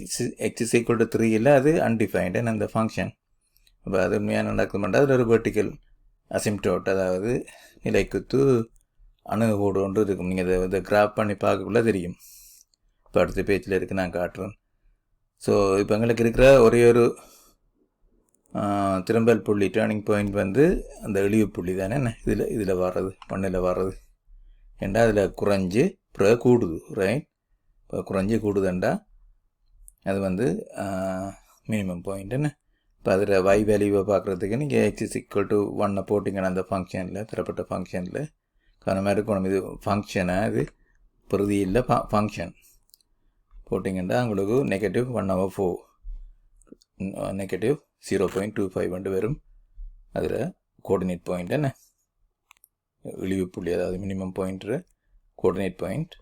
is equal to 3 இல்லை, அது அன்டிஃபைன்டு அந்த ஃபங்க்ஷன். அப்போ அது உண்மையாக நடக்குமெண்டா அதில் ஒரு வெர்டிக்கல் அசிம்டோட், அதாவது நிலைக்குத்து அணுகுகோடு ஒன்று இருக்கும். நீங்கள் இதை கிராப் பண்ணி பார்க்கக்குள்ள தெரியும். இப்போ அடுத்த பேஜில் இருக்குது, நான் காட்டுறேன். ஸோ இப்போ எங்களுக்கு இருக்கிற ஒரே ஒரு திரும்பல் புள்ளி டேர்னிங் பாயிண்ட் வந்து அந்த இழிவு புள்ளி தானே என்ன இதில் வர்றது, மண்ணில் வர்றது. ஏண்டா அதில் குறைஞ்சி பிறகு கூடுது, ரைட்? இப்போ குறைஞ்சி கூடுதுண்டா அது வந்து மினிமம் பாயிண்ட் என்ன. இப்போ அதில் y வேல்யூவை பார்க்குறதுக்கு நீங்கள் x is equal to 1 போட்டிங்கன்னா அந்த ஃபங்க்ஷனில், தரப்பட்ட ஃபங்க்ஷனில் கவனமாக இருக்கணும். இது ஃபங்க்ஷனை, இது பிரதி இல்லை ஃபங்க்ஷன் போட்டிங்கன்னா உங்களுக்கு -1/4 -0.25 வரும். அதில் கோஆர்டினேட் பாயிண்ட் என்ன இழிவு புள்ளி, அதாவது minimum point coordinate point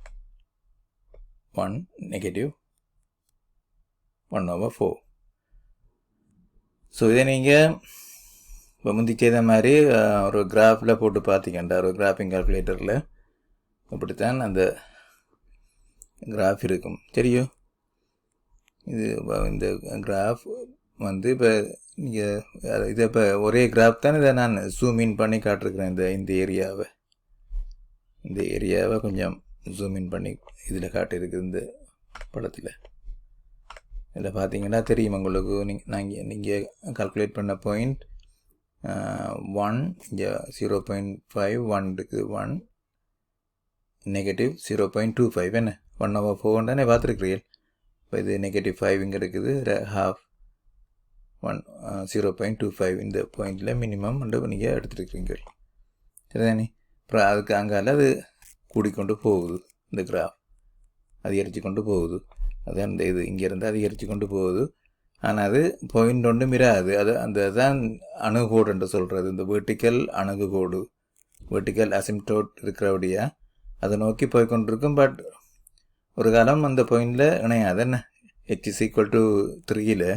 1 -1/4. So இதை நீங்கள் இப்போ முந்தி செய்த மாதிரி ஒரு கிராஃபில் போட்டு பார்த்தீங்கண்டா, ஒரு கிராஃபிங் கால்குலேட்டரில் அப்படித்தான் அந்த கிராஃப் இருக்கும், தெரியும். இது இந்த கிராஃப் வந்து இப்போ நீங்கள் இதை இப்போ ஒரே கிராஃப் தான். இதை நான் ஜூம் இன் பண்ணி காட்டிருக்கிறேன். இந்த ஏரியாவை கொஞ்சம் ஜூம் இன் பண்ணி இதில் காட்டியிருக்கு இந்த படத்தில். இதில் பார்த்தீங்கன்னா தெரியும் உங்களுக்கு. நீங்கள் கால்குலேட் பண்ண பாயிண்ட் 1, இங்கே 0.5, 1 இருக்குது, 1 -0.25 என்ன 1/4 தானே பார்த்துருக்கிறீர்கள். இப்போ இது -5 இங்கே இருக்குது, ½ 0.25 இந்த பாயிண்டில் மினிமம் நீங்கள் எடுத்துருக்கிறீங்க, சரிதானே? அப்புறம் அதுக்கு அங்கால அது கூடிக்கொண்டு போகுது, இந்த கிராஃப் அதிகரித்து கொண்டு போகுது. அது அந்த இது இங்கேருந்து அதிகரித்து கொண்டு போகுது. ஆனால் அது பாயிண்ட் ஒன்று மிராது. அது தான் அணுகோடு என்று சொல்கிறது. இந்த வெர்டிக்கல் அணுகுகோடு, வெர்டிக்கல் அசிம்டோட் இருக்கிறபடியா அதை நோக்கி போய்கொண்டிருக்கும். பட் ஒரு காலம் அந்த பாயிண்டில் இணையாது என்ன, h is equal to 3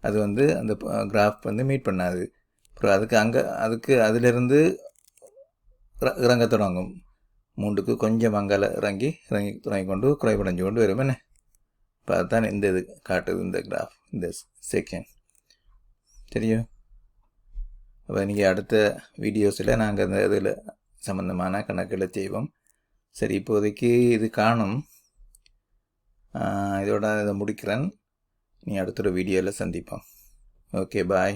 அது வந்து அந்த கிராஃப் வந்து மீட் பண்ணாது. அப்புறம் அதுக்கு அதிலிருந்து இறங்க தொடங்கும். 3க்கு கொஞ்சம் அங்கால இறங்கி கொண்டு குறைவடைஞ்சு கொண்டு வரும் என்ன. இப்போ அதுதான் இந்த இது காட்டுது, இந்த கிராஃப், இந்த செக்ஷன், தெரியும். அப்போ நீங்கள் அடுத்த வீடியோஸில் நாங்கள் அந்த இதில் சம்மந்தமான கணக்குகளை செய்வோம். சரி, இப்போதைக்கு இது காணும். இதோட இதை முடிக்கிறேன். நீ அடுத்த ஒரு வீடியோவில் சந்திப்போம். ஓகே, பாய்.